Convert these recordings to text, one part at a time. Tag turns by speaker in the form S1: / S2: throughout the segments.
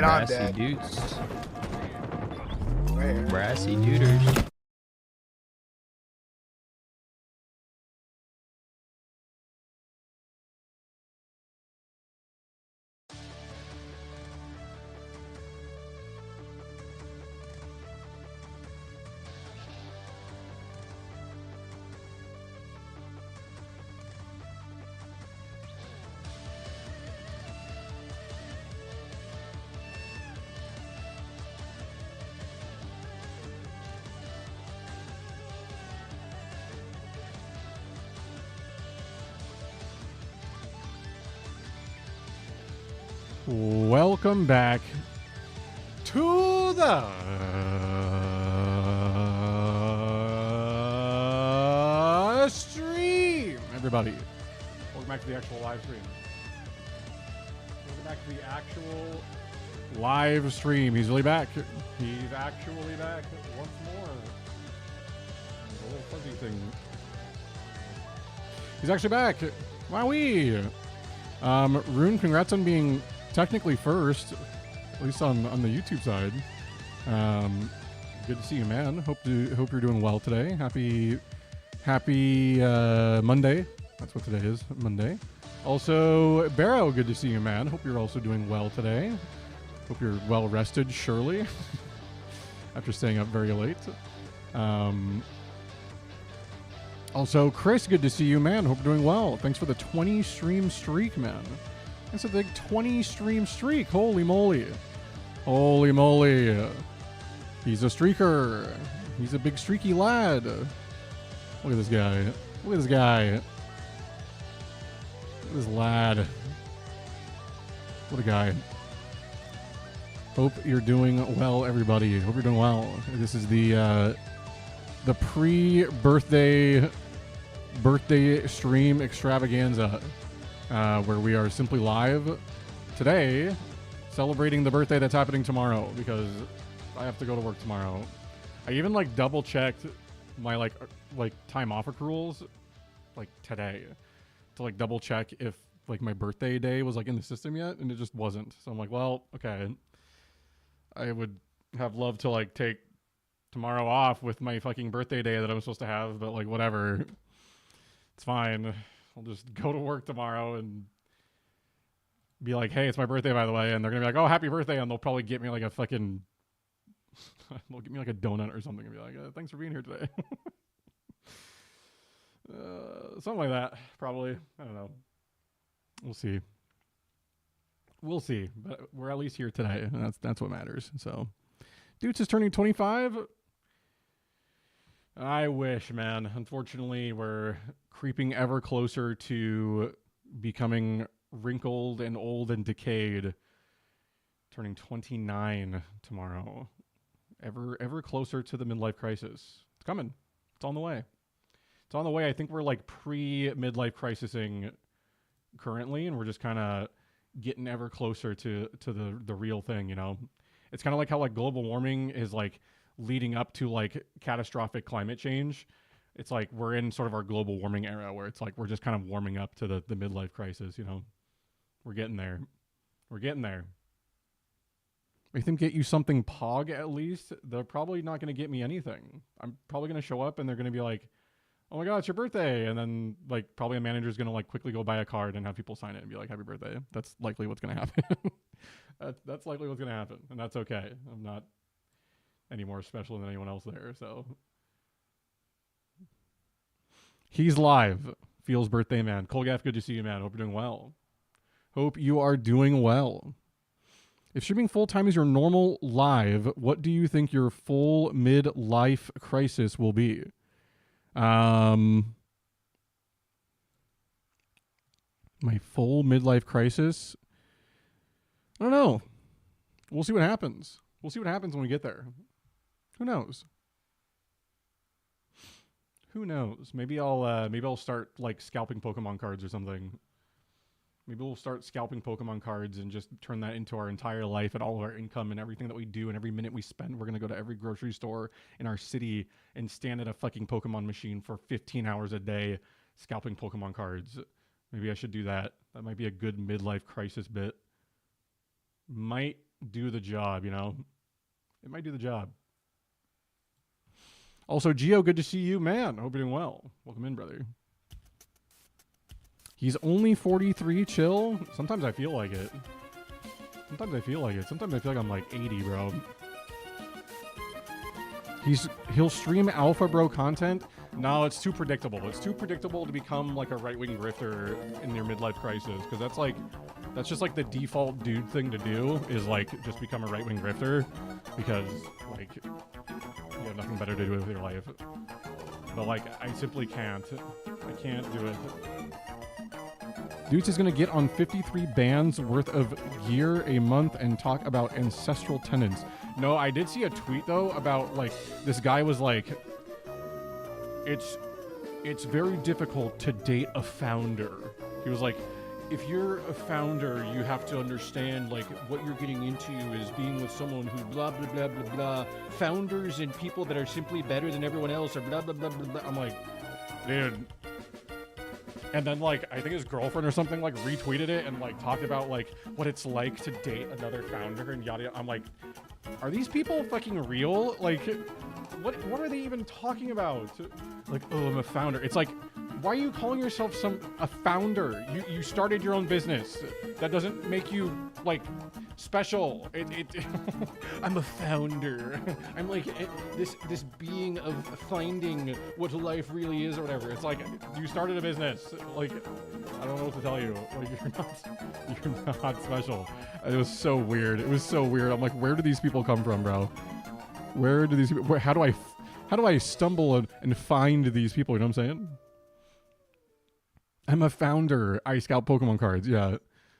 S1: Brassydoots. Brassydooters.
S2: Welcome back to the stream, everybody. Welcome back to the actual live stream. Welcome back to the actual live stream. He's really back. He's actually back once more. The little fuzzy thing. He's actually back. Wowee. Rune, congrats on being technically first, at least on the YouTube side. Good to see you, man. Hope you're doing well today. Happy Monday. That's what today is, Monday. Also, Barrow, good to see you, man. Hope you're also doing well today. Hope you're well rested, surely, after staying up very late. Also, Chris, good to see you, man. Hope you're doing well. Thanks for the 20 stream streak, man. That's a big 20 stream streak. Holy moly. Holy moly. He's a streaker. He's a big streaky lad. Look at this guy. Look at this guy. Look at this lad. What a guy. Hope you're doing well, everybody. Hope you're doing well. This is the pre-birthday stream extravaganza, where we are simply live today celebrating the birthday that's happening tomorrow, because I have to go to work tomorrow. I even like double checked my like time off accruals like today to like double check if like my birthday day was like in the system yet, and it just wasn't. So I'm like, well, okay. I would have loved to like take tomorrow off with my fucking birthday day that I'm supposed to have, but like whatever. It's fine. I'll just go to work tomorrow and be like, hey, it's my birthday, by the way. And they're going to be like, oh, happy birthday. And they'll probably get me like a fucking, they'll get me like a donut or something and be like, thanks for being here today. Something like that, probably. I don't know. We'll see. We'll see. But we're at least here today. And that's what matters. So, Doots is turning 25. I wish, man. Unfortunately, we're creeping ever closer to becoming wrinkled and old and decayed. Turning 29 tomorrow. Ever closer to the midlife crisis. It's coming. It's on the way. It's on the way. I think we're like pre-midlife crisising currently, and we're just kind of getting ever closer to the real thing, you know? It's kind of like how like global warming is like leading up to like catastrophic climate change. It's like we're in sort of our global warming era where it's like we're just kind of warming up to the midlife crisis, you know? We're getting there. We're getting there. Make them get you something pog at least. They're probably not going to get me anything. I'm probably going to show up and they're going to be like, oh my God, it's your birthday. And then like probably a manager's going to like quickly go buy a card and have people sign it and be like, happy birthday. That's likely what's going to happen. That's likely what's going to happen. And that's okay. I'm not any more special than anyone else there. So he's live. Feels birthday man. Colgaff, good to see you, man. Hope you're doing well. Hope you are doing well. If streaming full-time is your normal live, what do you think your full midlife crisis will be? My full midlife crisis? I don't know. We'll see what happens. We'll see what happens when we get there. Who knows? Who knows? Maybe I'll start like scalping Pokemon cards or something. Maybe we'll start scalping Pokemon cards and just turn that into our entire life and all of our income and everything that we do and every minute we spend. We're going to go to every grocery store in our city and stand at a fucking Pokemon machine for 15 hours a day scalping Pokemon cards. Maybe I should do that. That might be a good midlife crisis bit. Might do the job, you know? It might do the job. Also, Gio, good to see you, man. Hope you're doing well. Welcome in, brother. He's only 43, chill. Sometimes I feel like it. Sometimes I feel like I'm like 80, bro. He'll stream alpha bro content. No, it's too predictable. It's too predictable to become like a right-wing grifter in your midlife crisis, because that's just like the default dude thing to do, is like just become a right-wing grifter, because like you have nothing better to do with your life. But like I simply can't. I can't do it. Doots is going to get on 53 bands worth of gear a month and talk about ancestral tenants. No, I did see a tweet, though, about, like, this guy was like, it's very difficult to date a founder. He was like, if you're a founder, you have to understand, like, what you're getting into is being with someone who blah, blah, blah, blah, blah. Founders and people that are simply better than everyone else are blah, blah, blah, blah, blah. I'm like, dude. And then, like, I think his girlfriend or something, like, retweeted it and, like, talked about, like, what it's like to date another founder and yada yada. I'm like, are these people fucking real? Like, what are they even talking about? Like, oh, I'm a founder. It's like, why are you calling yourself a founder? You started your own business. That doesn't make you, like, special. I'm a founder. I'm like this being of finding what life really is or whatever. It's like, you started a business. Like, I don't know what to tell you. Like, you're not special. It was so weird. I'm like, where do these people come from, bro? Where do these people? How do I stumble and find these people? You know what I'm saying? I'm a founder. I scalp Pokemon cards. Yeah,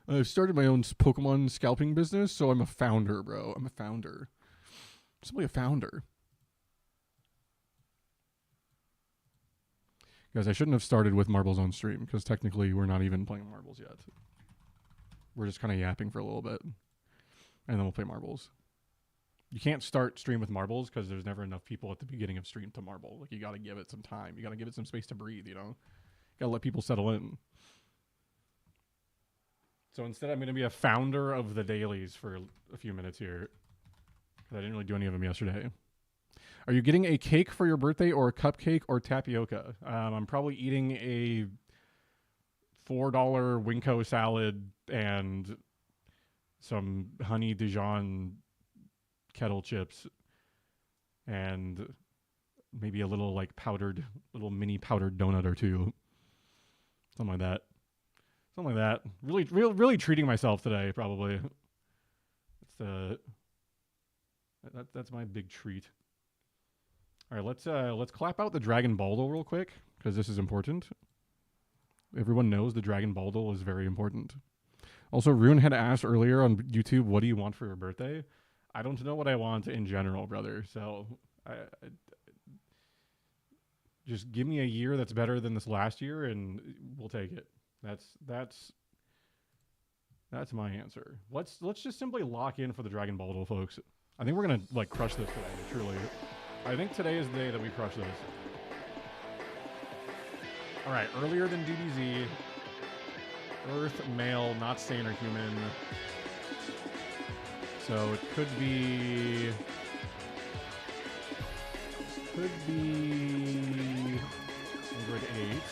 S2: I've started my own Pokemon scalping business, so I'm a founder, bro. I'm a founder. Simply a founder. Guys, I shouldn't have started with marbles on stream because technically we're not even playing marbles yet. We're just kind of yapping for a little bit, and then we'll play marbles. You can't start stream with marbles because there's never enough people at the beginning of stream to marble. Like, you got to give it some time. You got to give it some space to breathe, you know? Got to let people settle in. So instead, I'm going to be a founder of the dailies for a few minutes here because I didn't really do any of them yesterday. Are you getting a cake for your birthday or a cupcake or tapioca? I'm probably eating a $4 Winco salad and some honey Dijon kettle chips and maybe a little like mini powdered donut or two. Something like that. Really treating myself today, probably. That's my big treat. All right, let's clap out the Dragon Baldo real quick because this is important. Everyone knows the Dragon Baldo is very important. Also, Rune had asked earlier on YouTube, what do you want for your birthday? I don't know what I want in general, brother. So I just give me a year that's better than this last year and we'll take it. That's my answer. Let's just simply lock in for the Dragon Baldo, folks. I think we're going to like crush this today, truly. I think today is the day that we crush this. All right, earlier than DBZ, Earth, male, not sane or human. So it could be Android 8.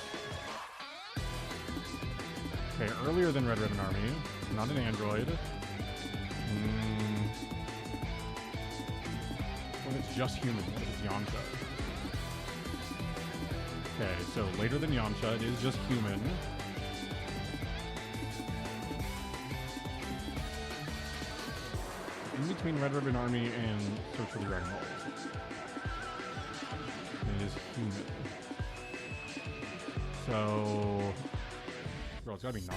S2: Okay, earlier than Red Ribbon Army, not an Android. What if it's just human? What if it's Yamcha? Okay, so later than Yamcha, it is just human. In between Red Ribbon Army and Search for the Dragon Balls. It is human. So... Bro, it's gotta be Nom.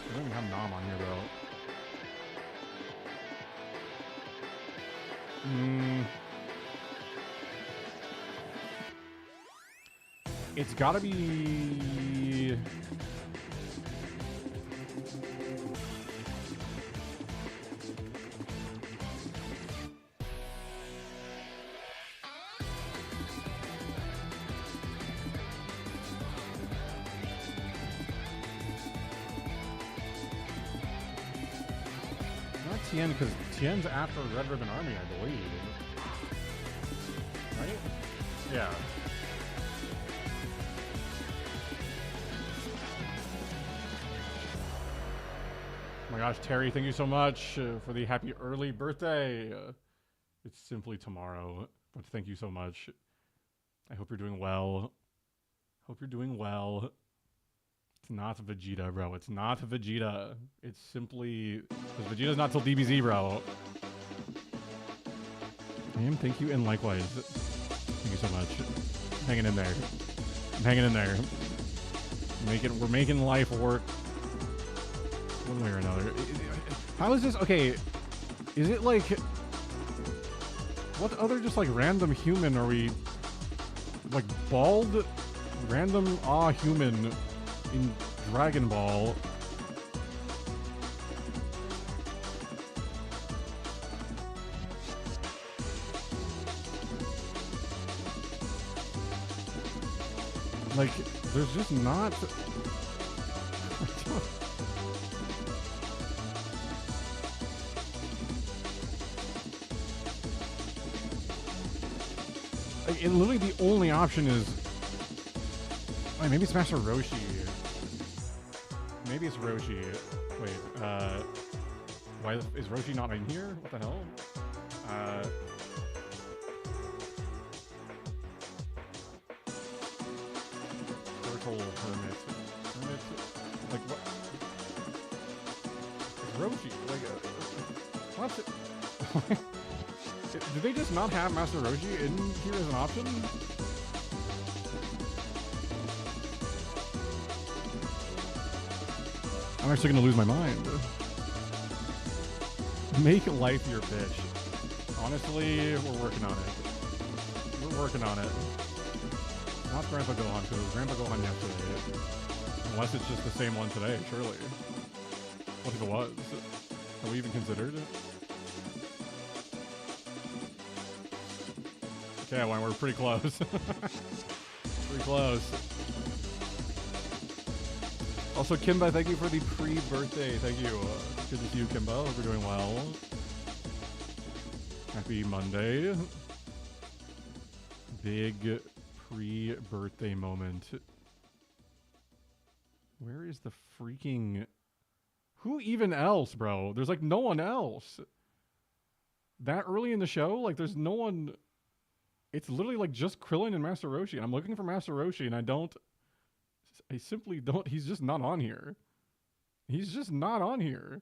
S2: We don't even have Nom on here, bro. It's gotta be... Not Tien, because Tien's after Red Ribbon Army, I believe. Right? Yeah. Oh my gosh, Terry, thank you so much for the happy early birthday. It's simply tomorrow, but thank you so much. I hope you're doing well. Hope you're doing well. It's not Vegeta, bro. It's not Vegeta. It's simply... Because Vegeta's not till DBZ, bro. Thank you, and likewise. Thank you so much. Hanging in there. I'm hanging in there. We're making life work. One way or another. How is this? Okay, is it like... What other just like random human are we... Like bald random human in Dragon Ball? Like, there's just not... Like, and literally the only option is... Wait, maybe it's Master Roshi. Maybe it's Roshi. Wait, why is Roshi not in here? What the hell? Turtle Hermit. Like, what? It's Roshi. Like, what? Did they just not have Master Roshi in here as an option? I'm actually gonna lose my mind. Make life your bitch. Honestly, we're working on it. We're working on it. Not Grandpa Gohan, because it was Grandpa Gohan yesterday. Unless it's just the same one today, surely. What if it was? Have we even considered it? Okay, well, we're pretty close. Pretty close. Also, Kimba, thank you for the pre-birthday. Thank you. Good to see you, Kimba. Hope you're doing well. Happy Monday. Big pre-birthday moment. Where is the freaking... Who even else, bro? There's like no one else. That early in the show? Like there's no one... It's literally like just Krillin and Master Roshi. And I'm looking for Master Roshi and I simply don't... He's just not on here. He's just not on here.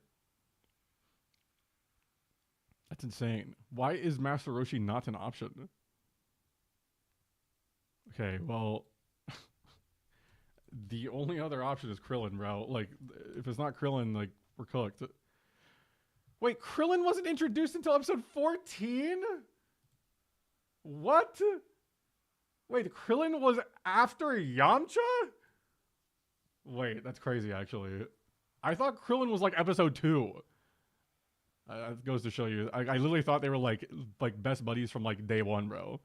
S2: That's insane. Why is Master Roshi not an option? Okay, well... The only other option is Krillin, bro. Like, if it's not Krillin, like, we're cooked. Wait, Krillin wasn't introduced until episode 14? What? Wait, Krillin was after Yamcha? Wait, that's crazy, actually. I thought Krillin was, like, episode 2. That goes to show you. I literally thought they were, like best buddies from, like, day 1, bro.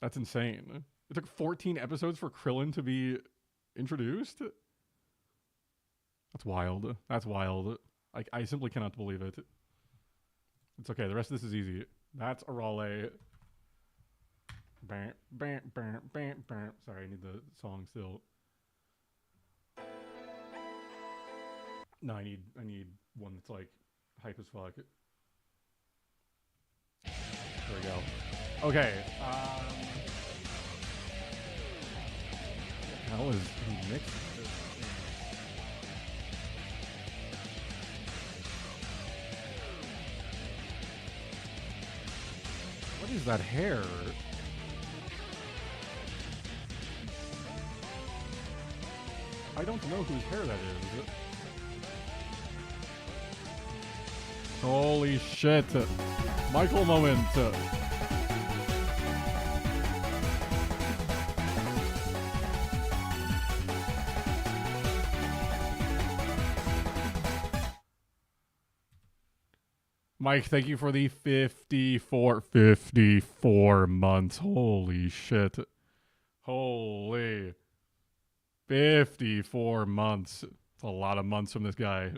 S2: That's insane. It took 14 episodes for Krillin to be introduced? That's wild. That's wild. I simply cannot believe it. It's okay. The rest of this is easy. That's Arale. Bam, bam, bam, bam, bam. Sorry, I need the song still. No, I need one that's like hype as fuck. There we go. Okay. How is he mixed this? What is that hair? I don't know whose hair that is. Holy shit. Michael moment. Mike, thank you for the 54 months. Holy shit. Holy 54 months. It's a lot of months from this guy.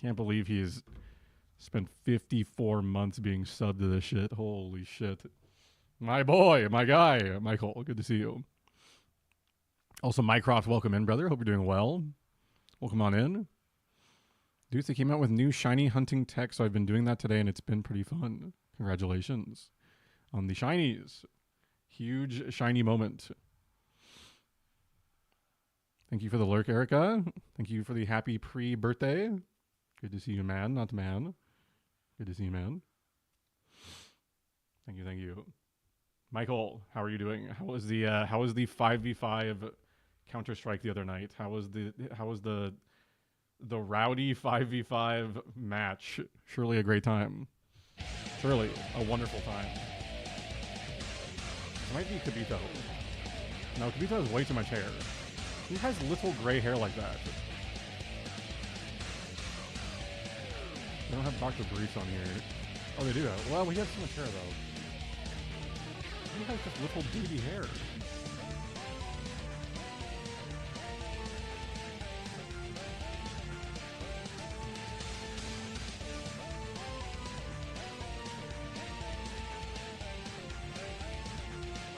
S2: Can't believe he's spent 54 months being subbed to this shit. Holy shit. My boy, my guy, Michael, good to see you. Also, Mycroft, welcome in, brother. Hope you're doing well. Welcome on in. Dudes, they came out with new shiny hunting tech, so I've been doing that today, and it's been pretty fun. Congratulations on the shinies. Huge shiny moment. Thank you for the lurk, Erica. Thank you for the happy pre-birthday. Good to see you, man, not man. Good to see you, man. Thank you, thank you. Michael, how are you doing? How was the 5v5 Counter-Strike the other night? How was the rowdy 5v5 match? Surely a great time. Surely a wonderful time. It might be Kibito. No, Kibito has way too much hair. He has little gray hair like that. They don't have Dr. Brees on here. Oh, they do have. Well, he has too much hair, though. He has just little baby hair.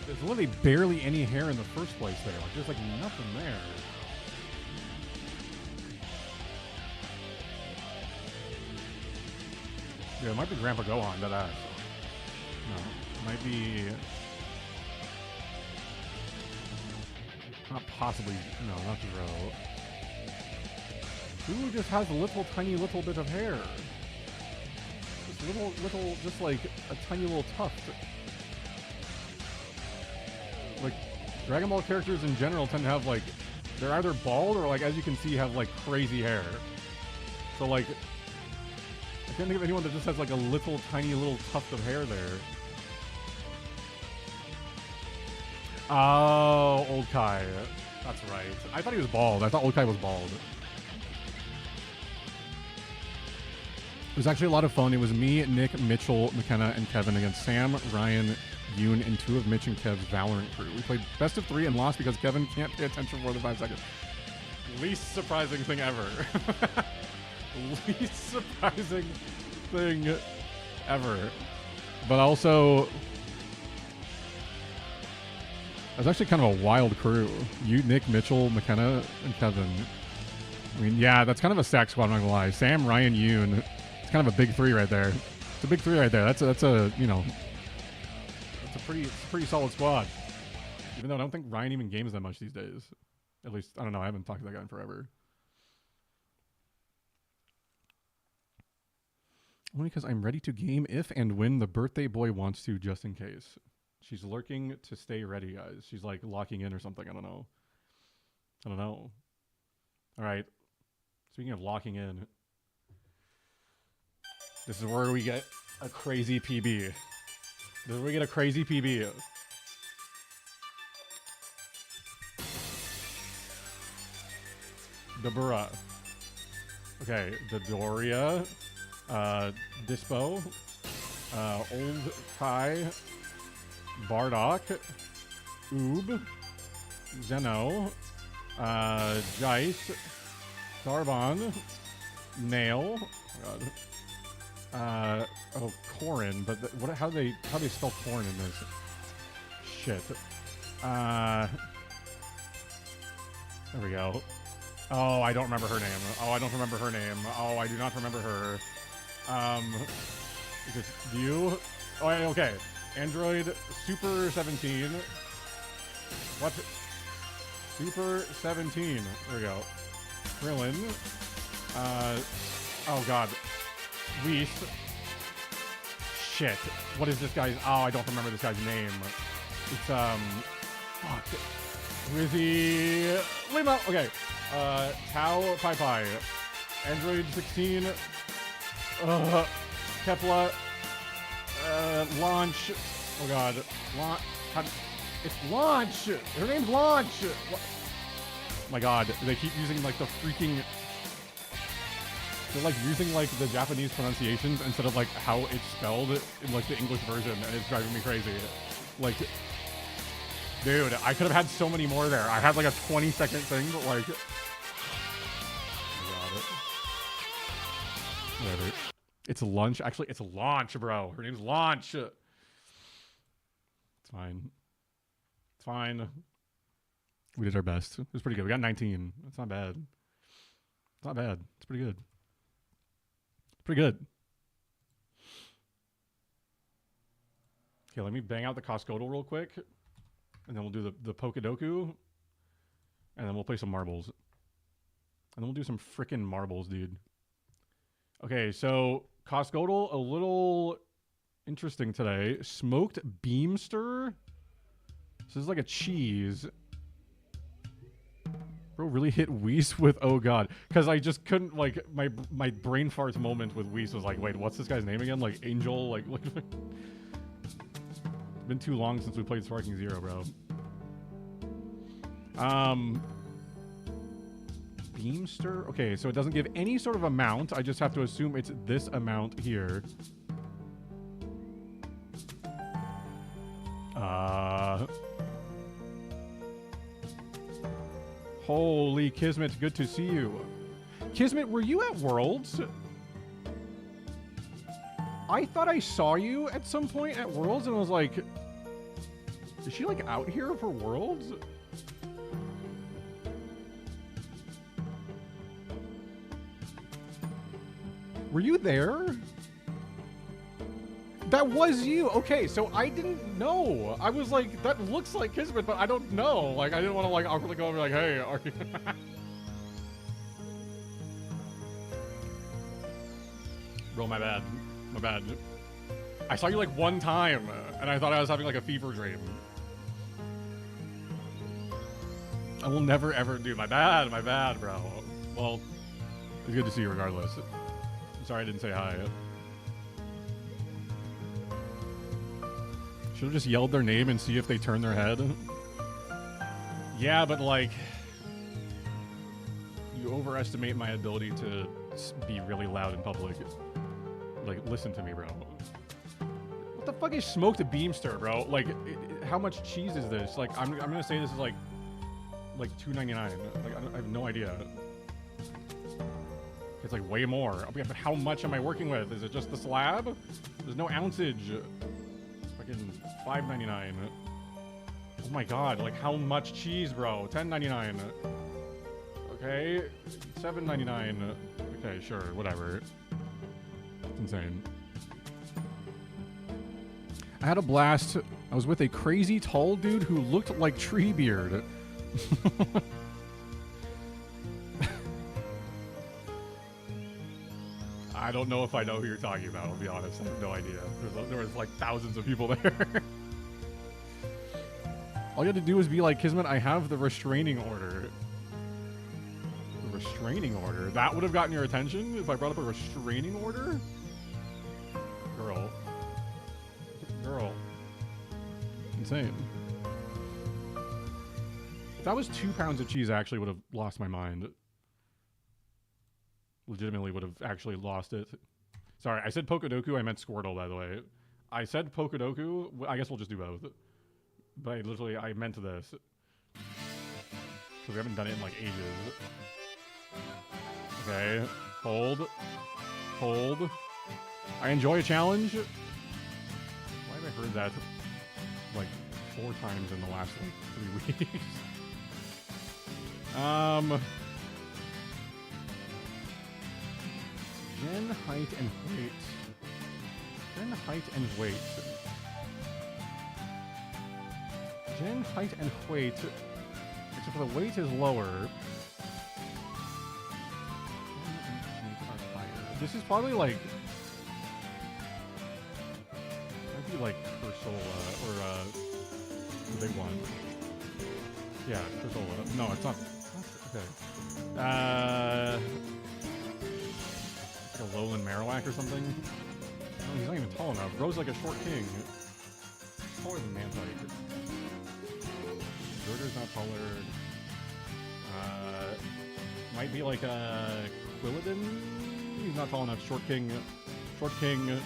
S2: There's literally barely any hair in the first place there. Like, there's like nothing there. Yeah, it might be Grandpa Gohan, that ass. No, it might be... Not possibly... No, not Zero. Who just has a little tiny little bit of hair? Just little, just like a tiny little tuft. Like, Dragon Ball characters in general tend to have like, they're either bald or like, as you can see, have like crazy hair. So like, I can't think of anyone that just has like a little tiny little tuft of hair there. Oh, Old Kai. That's right. I thought he was bald. I thought Old Kai was bald. It was actually a lot of fun. It was me, Nick, Mitchell, McKenna, and Kevin against Sam, Ryan, Yoon, and 2 of Mitch and Kev's Valorant crew. We played best of 3 and lost because Kevin can't pay attention for more than 5 seconds. Least surprising thing ever. Least surprising thing ever. But also, that's actually kind of a wild crew. You, Nick, Mitchell, McKenna, and Kevin. I mean, yeah, that's kind of a stack squad, I'm not gonna lie. Sam, Ryan, Yoon. It's kind of a big 3 right there. It's a big 3 right there. That's a you know, it's a pretty solid squad. Even though I don't think Ryan even games that much these days. At least, I don't know. I haven't talked to that guy in forever. Only because I'm ready to game if and when the birthday boy wants to, just in case. She's lurking to stay ready, guys. She's like locking in or something. I don't know. All right. Speaking of locking in, this is where we get a crazy PB. The Burra. Okay, the Doria. Dispo. Old Kai. Bardock. Oob. Zeno. Jice. Sarbon. Nail. Oh, God. Oh, Corin, but how they spell Corin in this? Shit. There we go. Oh, I don't remember her name. Oh, I do not remember her. Is it you? Oh, yeah, okay. Android Super 17. What? Super 17. There we go. Krillin. Oh, God. Whis. Shit. What is this guy's... Oh, I don't remember this guy's name. It's, fuck. Rizzy... Lima! Okay. Tao Pai Pai. Android 16. Kepla. Launch. Oh, God. It's Launch! Her name's Launch! What? Oh, my God. They keep using, like, the freaking... They're like using like the Japanese pronunciations instead of like how it's spelled in like the English version, and it's driving me crazy. Like, dude, I could have had so many more there. I had like a 20-second thing, but like, whatever. It's Lunch. Actually, it's Launch, bro. Her name's Launch. It's fine. It's fine. We did our best. It was pretty good. We got 19. That's not bad. It's not bad. It's pretty good. Pretty good. Okay, let me bang out the Coscodal real quick. And then we'll do the Pokedoku. And then we'll play some marbles. And then we'll do some frickin' marbles, dude. Okay, so Coscodal, a little interesting today. Smoked Beamster. This is like a cheese. Bro really hit Whis with oh god, because I just couldn't, like, my brain farts moment with Whis was like, wait, what's this guy's name again? Like Angel, like it's been too long since we played Sparking Zero, bro. Beamster. Okay, so it doesn't give any sort of amount. I just have to assume it's this amount here. Holy Kismet, good to see you. Kismet, were you at Worlds? I thought I saw you at some point at Worlds and I was like, is she like out here for Worlds? Were you there? That was you. Okay, so I didn't know. I was like, that looks like Kismet, but I don't know. Like, I didn't want to like awkwardly go over like, hey, are you... Bro, my bad. My bad. I saw you like one time, and I thought I was having like a fever dream. I will never ever do. My bad, bro. Well, it's good to see you regardless. I'm sorry I didn't say hi. Should have just yelled their name and see if they turn their head. Yeah, but like, you overestimate my ability to be really loud in public. Like, listen to me, bro. What the fuck is smoked beamster, bro? Like, how much cheese is this? Like, I'm gonna say this is like $2.99. Like, I have no idea. It's like way more. But how much am I working with? Is it just the slab? There's no ounceage. Fucking $5.99. Oh my god! Like, how much cheese, bro? $10.99. Okay, $7.99. Okay, sure, whatever. It's insane. I had a blast. I was with a crazy tall dude who looked like Treebeard. I don't know if I know who you're talking about, I'll be honest. I have no idea. There was like thousands of people there. All you had to do was be like, Kismet, I have the restraining order. The restraining order? That would have gotten your attention if I brought up a restraining order? Girl. Girl. Insane. If that was 2 pounds of cheese, I actually would have lost my mind. Legitimately would have actually lost it. Sorry, I said Pokedoku, I meant Squirtle, by the way. I said Pokedoku, I guess we'll just do both. But I meant this. Because we haven't done it in like ages. Okay, hold. Hold. I enjoy a challenge. Why have I heard that like 4 times in the last like 3 weeks? Gen, height, and weight. Gen, height, and weight. Gen, height, and weight. Except for the weight is lower. This is probably like... Might be like Cursola, or the big one. Yeah, Cursola. No, it's not. Okay. Like a Lowland Marowak or something? Oh, he's not even tall enough. Bro's like a short king. Taller than Mantike. Zerger's not taller. Might be like a Quilladin? He's not tall enough. Short king. Short king.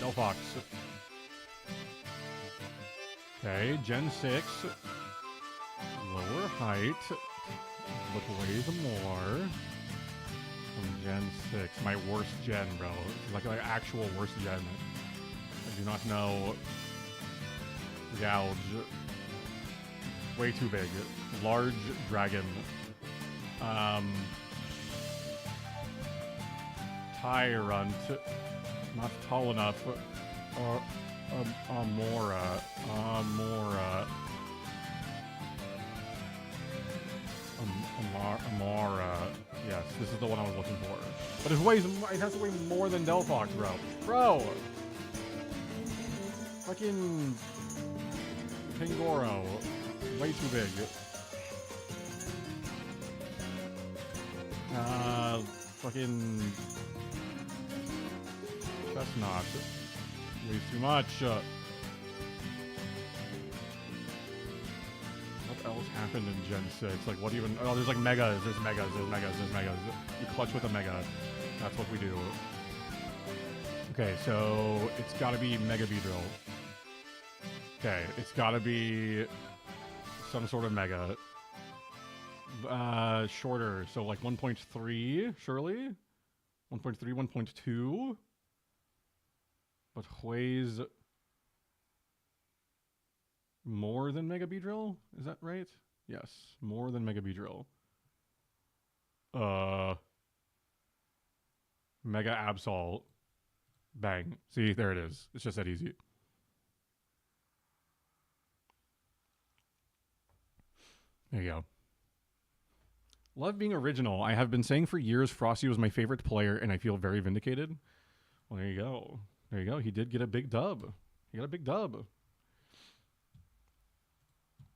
S2: Delphox. Okay, Gen 6. Lower height, but weighs more. From Gen 6. My worst gen, bro. Like actual worst gen. I do not know. Gouge. Way too big. Large dragon. Tyrant. Not tall enough. Amora. Amora. Yes, this is the one I was looking for. But it has to weigh more than Delphox, bro. Bro! Fucking... Pingoro. Way too big. Fucking... Chestnut. Way too much. What else happened in Gen 6? Like, what even... Oh, there's like megas. There's megas. There's megas. There's megas. You clutch with a mega. That's what we do. Okay, so it's gotta be Mega Beedrill. Okay, it's gotta be some sort of mega. Shorter, so like 1.3, surely? 1.3, 1.2? But weighs more than Mega Beedrill? Is that right? Yes, more than Mega Beedrill. Mega Absol. Bang. See, there it is. It's just that easy. There you go. Love being original. I have been saying for years Frosty was my favorite player, and I feel very vindicated. Well, there you go. There you go. He did get a big dub. He got a big dub.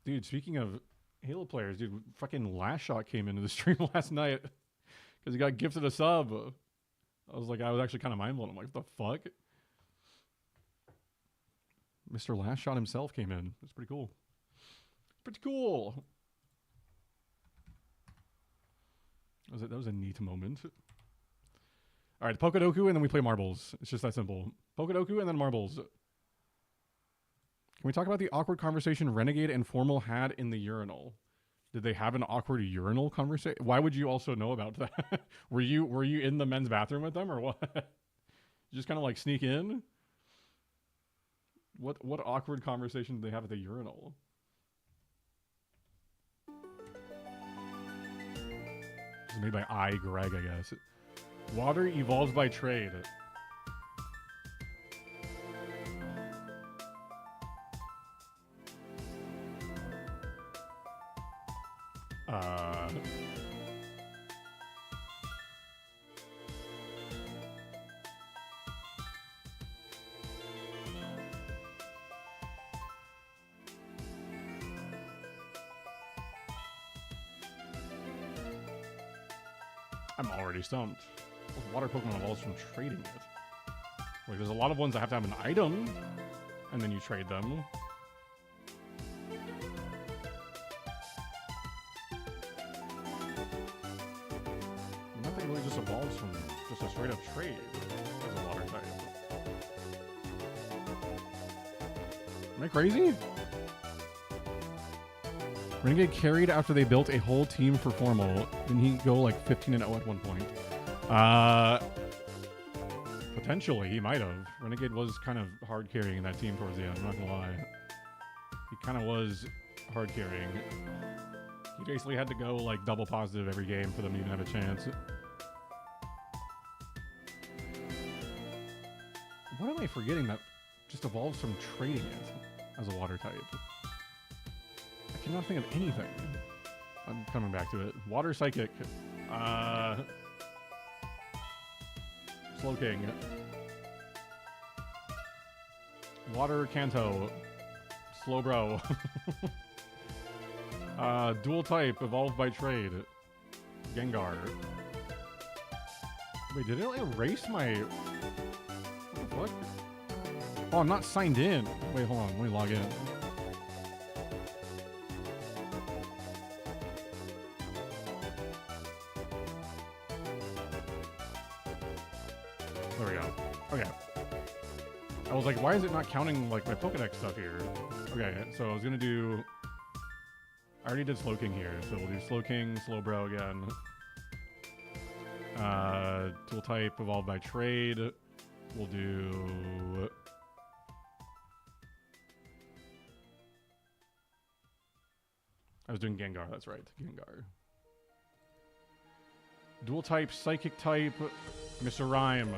S2: Dude, speaking of Halo players, dude, fucking Last Shot came into the stream last night because he got gifted a sub. I was actually kind of mind blown. I'm like, what the fuck? Mr. Last Shot himself came in. That's pretty cool. Pretty cool. That was a neat moment. All right, Pokedoku, and then we play marbles. It's just that simple. Pokedoku, and then marbles. Can we talk about the awkward conversation Renegade and Formal had in the urinal? Did they have an awkward urinal conversation? Why would you also know about that? Were you in the men's bathroom with them, or what? You just kind of like sneak in? What awkward conversation did they have at the urinal? This is made by Greg, I guess. Water evolves by trade. I'm already stumped. Water Pokemon evolves from trading it. Like, there's a lot of ones that have to have an item, and then you trade them. Nothing really just evolves from just a straight up trade as a water type. Am I crazy? Renegade carried after they built a whole team for Formal. Didn't he go like 15-0 at one point? Potentially, he might have. Renegade was kind of hard carrying that team towards the end, I'm not gonna lie. He kind of was hard carrying. He basically had to go like double positive every game for them to even have a chance. What am I forgetting that just evolves from trading it as a water type? I cannot think of anything. I'm coming back to it. Water Psychic. Slowking. Water Kanto. Slowbro. Dual Type, evolved by trade. Gengar. Wait, did it erase my... What the fuck? Oh, I'm not signed in. Wait, hold on. Let me log in. There we go. Okay. I was like, why is it not counting like my Pokedex stuff here? Okay, so I was gonna do... I already did Slowking here, so we'll do Slowking, Slowbro again. Dual Type, evolved by trade. We'll do... I was doing Gengar, that's right. Gengar. Dual Type, Psychic Type, Mr. Rhyme.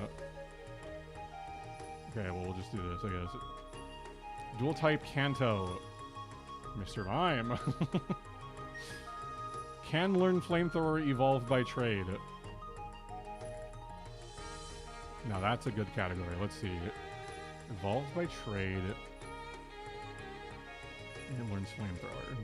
S2: Okay, well, we'll just do this, I guess. Dual Type, Kanto. Mr. Rhyme. Can learn Flamethrower, evolved by trade. Now that's a good category. Let's see. Evolved by trade. And learns Flamethrower.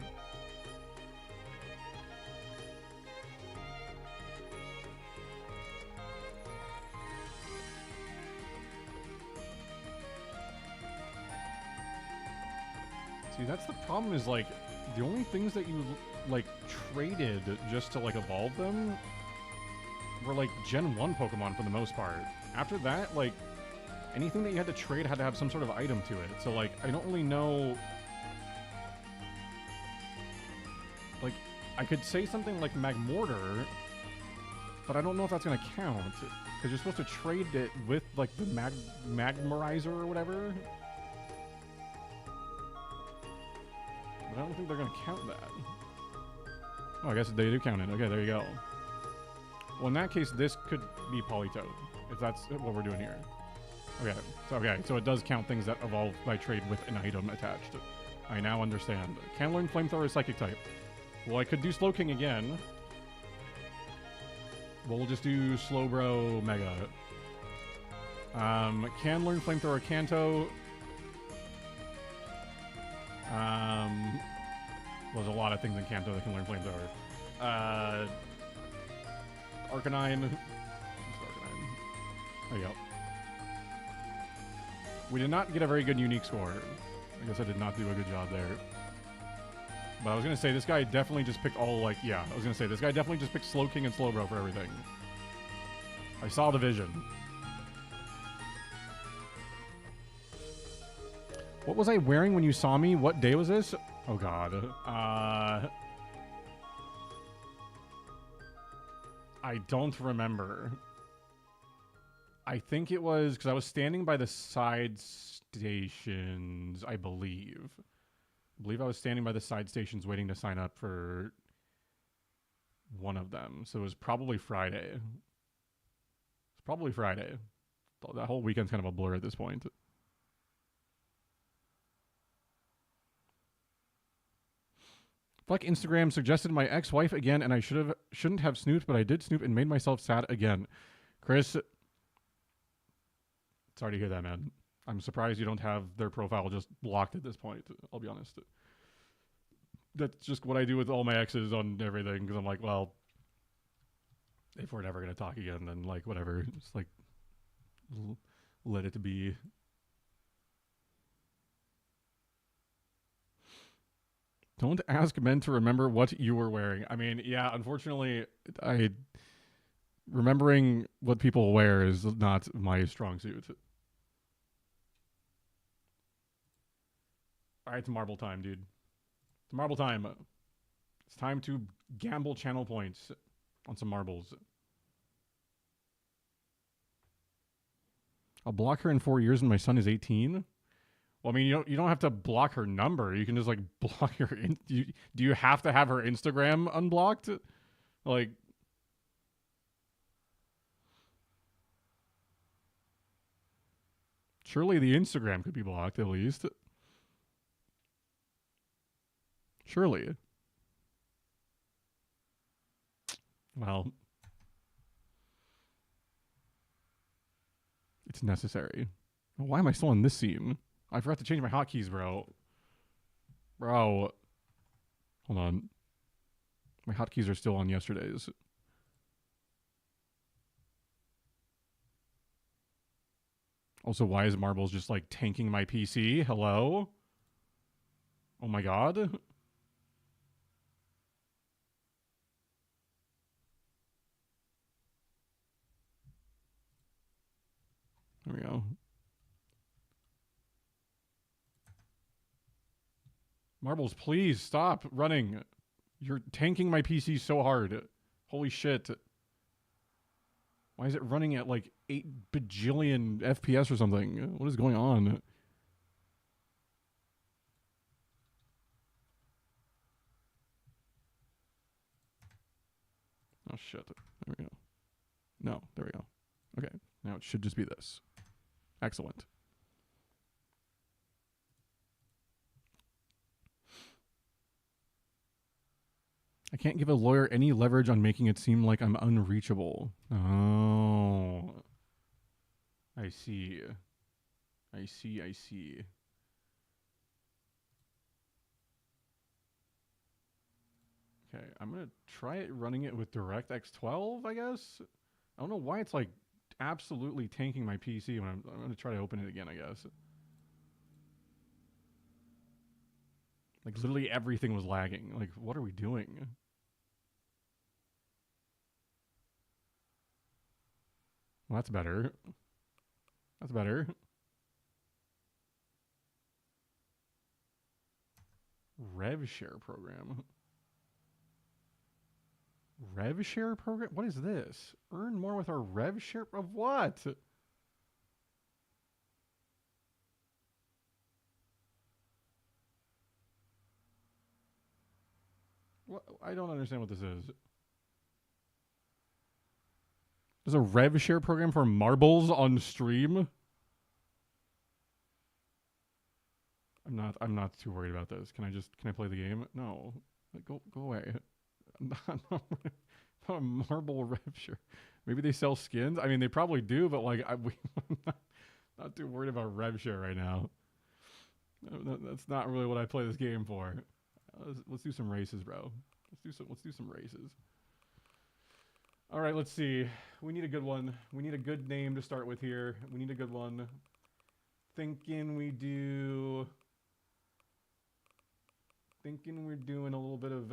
S2: See, that's the problem is, like, the only things that you, like, traded just to, like, evolve them were, like, Gen 1 Pokemon for the most part. After that, like, anything that you had to trade had to have some sort of item to it. So, like, I don't really know... Like, I could say something like Magmortar, but I don't know if that's going to count. Because you're supposed to trade it with, like, the Magmarizer or whatever. I don't think they're going to count that. Oh, I guess they do count it. Okay, there you go. Well, in that case, this could be Politoed, if that's what we're doing here. Okay, so it does count things that evolve by trade with an item attached. I now understand. Can learn Flamethrower Psychic type. Well, I could do Slowking again. We'll just do Slowbro Mega. Can learn Flamethrower Kanto. There's a lot of things in Kanto that can learn Flamethrower. Arcanine. There you go. We did not get a very good unique score. I guess I did not do a good job there. But I was going to say, this guy definitely just picked all, like, yeah. I was going to say, this guy definitely just picked Slowking and Slowbro for everything. I saw the vision. What was I wearing when you saw me? What day was this? Oh, God. I don't remember. I think it was because I was standing by the side stations, I believe. I believe I was standing by the side stations waiting to sign up for one of them. So it was probably Friday. It's probably Friday. That whole weekend's kind of a blur at this point. Fuck Instagram suggested my ex-wife again, and I shouldn't have snooped, but I did snoop and made myself sad again. Chris, sorry to hear that, man. I'm surprised you don't have their profile just blocked at this point. I'll be honest. That's just what I do with all my exes on everything, because I'm like, well, if we're never going to talk again, then, like, whatever. Just, like, let it be. Don't ask men to remember what you were wearing. I mean, yeah, unfortunately, remembering what people wear is not my strong suit. All right, it's marble time, dude. It's marble time. It's time to gamble channel points on some marbles. I'll block her in 4 years when my son is 18. Well, I mean, you don't have to block her number. You can just, like, block her. Do you have to have her Instagram unblocked? Like, surely the Instagram could be blocked at least. Surely. Well, it's necessary. Why am I still in this scene? I forgot to change my hotkeys, bro. Bro. Hold on. My hotkeys are still on yesterday's. Also, why is Marbles just, like, tanking my PC? Hello? Oh my god. There we go. Marbles, please stop running. You're tanking my PC so hard. Holy shit. Why is it running at like 8 bajillion FPS or something? What is going on? Oh shit. There we go. No, there we go. Okay, now it should just be this. Excellent. I can't give a lawyer any leverage on making it seem like I'm unreachable. Oh. I see. I see, I see. Okay, I'm going to try it running it with DirectX 12, I guess? I don't know why it's like absolutely tanking my PC when I'm going to try to open it again, I guess. Like, literally everything was lagging. Like, what are we doing? Well, that's better. That's better. Rev share program. Rev share program? What is this? Earn more with our rev share of what? What? I don't understand what this is. There's a rev share program for marbles on stream? I'm not too worried about this. Can I play the game? No. Go away. Marble rev share. Maybe they sell skins. I mean, they probably do, but like, I'm not too worried about rev share right now. That's not really what I play this game for. Let's do some races, bro. Let's do some races. All right, let's see. We need a good one. We need a good name to start with here. We need a good one. Thinking we're doing a little bit of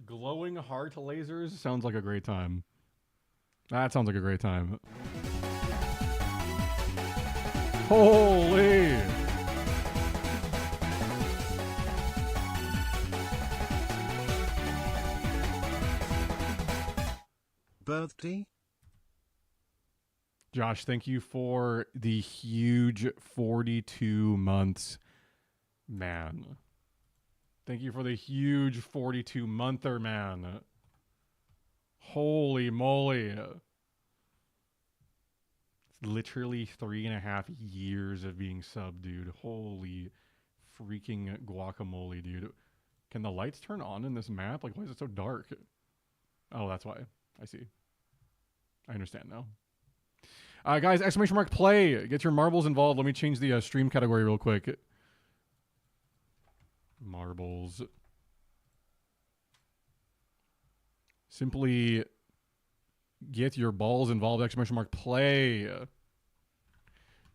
S2: glowing heart lasers. Sounds like a great time. That sounds like a great time. Holy!
S1: Birthday?
S2: Josh, thank you for the huge 42 months, man. Thank you for the huge 42 monther, man. Holy moly. It's literally 3.5 years of being sub, dude. Holy freaking guacamole, dude. Can the lights turn on in this map? Like, why is it so dark? Oh, that's why. I see. I understand now. Guys, exclamation mark play. Get your marbles involved. Let me change the stream category real quick. Marbles. Simply get your balls involved. Exclamation mark play.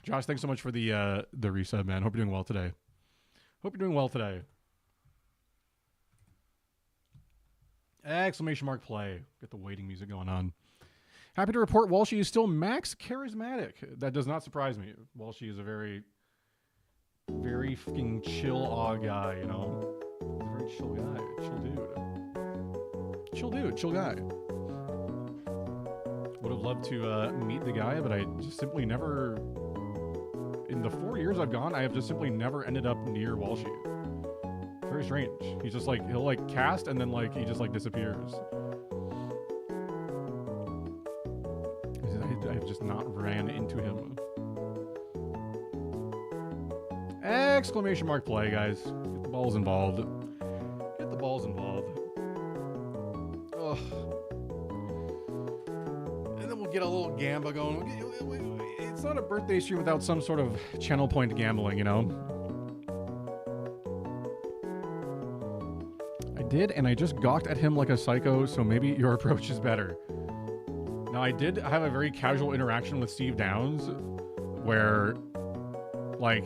S2: Josh, thanks so much for the resub, man. Hope you're doing well today. Hope you're doing well today. Exclamation mark play. Get the waiting music going on. Happy to report Walshy is still max charismatic. That does not surprise me. Walshy is a very, very fucking chill guy, you know? He's a very chill guy. Chill dude. Chill dude. Chill guy. Would have loved to meet the guy, but I just simply never... In the 4 years I've gone, I have just simply never ended up near Walshy. Very strange. He's just like, he'll like cast and then like, he just like disappears. I've just not ran into him. Exclamation mark play, guys. Get the balls involved. Get the balls involved. Ugh. And then we'll get a little gamba going. It's not a birthday stream without some sort of channel point gambling, you know? I did, and I just gawked at him like a psycho, so maybe your approach is better. Now, I did have a very casual interaction with Steve Downs where, like,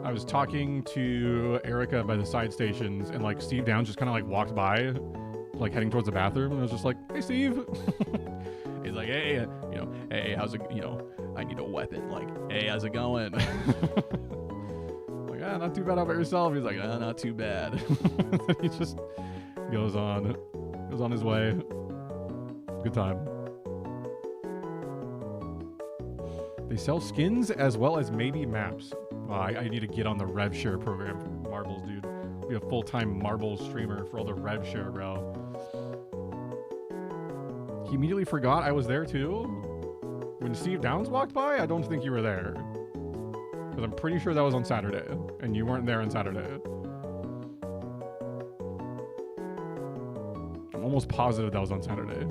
S2: I was talking to Erica by the side stations, and, like, Steve Downs just kind of, like, walked by, like, heading towards the bathroom, and I was just like, hey, Steve. He's like, hey, you know, hey, how's it, you know, I need a weapon. Like, hey, how's it going? Like, not too bad. How about yourself? He's like, not too bad. He just goes on his way. Good time. They sell skins as well as maybe maps. I need to get on the rev share program for marbles, dude. Be a full-time marbles streamer for all the rev share, bro. He immediately forgot I was there too. When Steve Downs walked by, I don't think you were there. Because I'm pretty sure that was on Saturday, and you weren't there on Saturday. I'm almost positive that was on Saturday.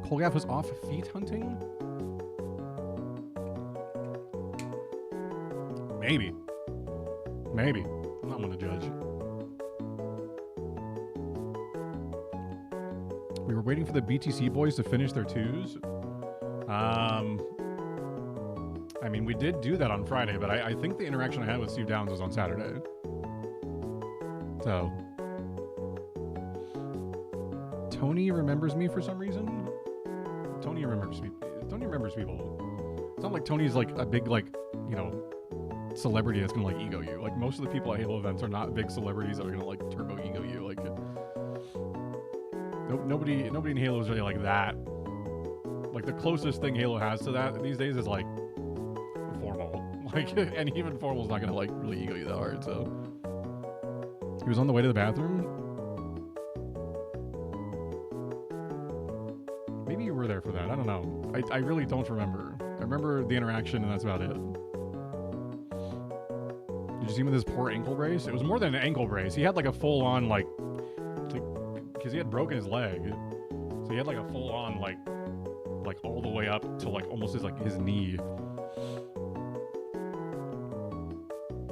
S2: Colgaff was off feet hunting? Maybe. Maybe. I'm not one to judge. We were waiting for the BTC boys to finish their twos. I mean, we did do that on Friday, but I think the interaction I had with Steve Downs was on Saturday. So. Tony remembers me for some reason. Tony remembers me. Tony remembers people. It's not like Tony's like a big, like, you know, celebrity that's gonna like ego you. Like most of the people at Halo events are not big celebrities that are gonna like turbo ego you. Like nobody in Halo is really like that. Like the closest thing Halo has to that these days is like formal. Like, and even formal's not gonna like really ego you that hard. So he was on the way to the bathroom. Maybe you were there for that. I don't know. I really don't remember. I remember the interaction, and that's about it. Did you see him with his poor ankle brace? It was more than an ankle brace. He had like a full-on, like, because he had broken his leg. So he had like a full-on, like all the way up to like almost his knee.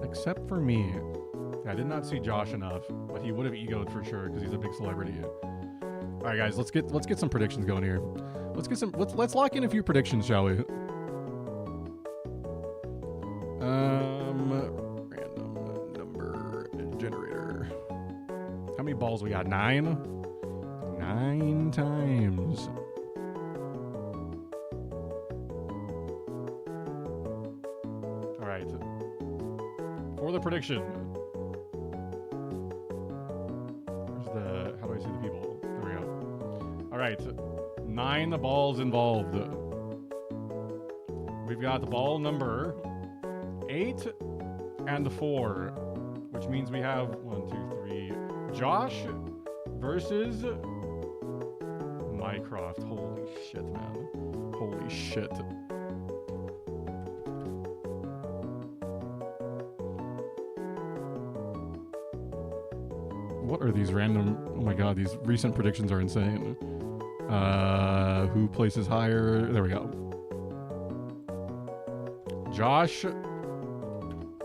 S2: Except for me. I did not see Josh enough, but he would have egoed for sure because he's a big celebrity. All right, guys, let's get some predictions going here. Let's lock in a few predictions, shall we? Random number generator. How many balls we got? 9? 9 times. All right. For the prediction. How do I see the people? There we go. All right. 9 balls involved. We've got the ball number 8 and 4, which means we have 1, 2, 3. Josh versus Mycroft. Holy shit, man. Holy shit. What are these random... Oh my god, these recent predictions are insane. Who places higher? There we go. Josh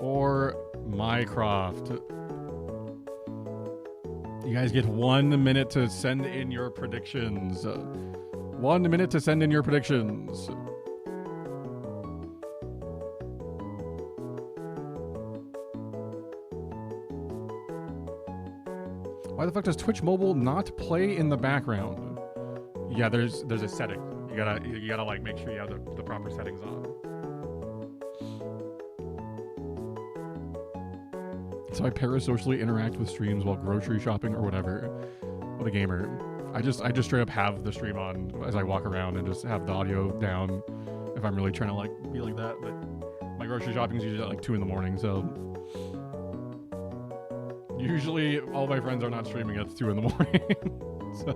S2: or Mycroft? You guys get 1 minute to send in your predictions. 1 minute to send in your predictions. Why the fuck does Twitch Mobile not play in the background? Yeah, there's a setting. You gotta like make sure you have the proper settings on. So I parasocially interact with streams while grocery shopping or whatever. What a gamer. I just straight up have the stream on as I walk around and just have the audio down if I'm really trying to like be like that. But my grocery shopping is usually at like 2 in the morning, so usually all my friends are not streaming at 2 in the morning. So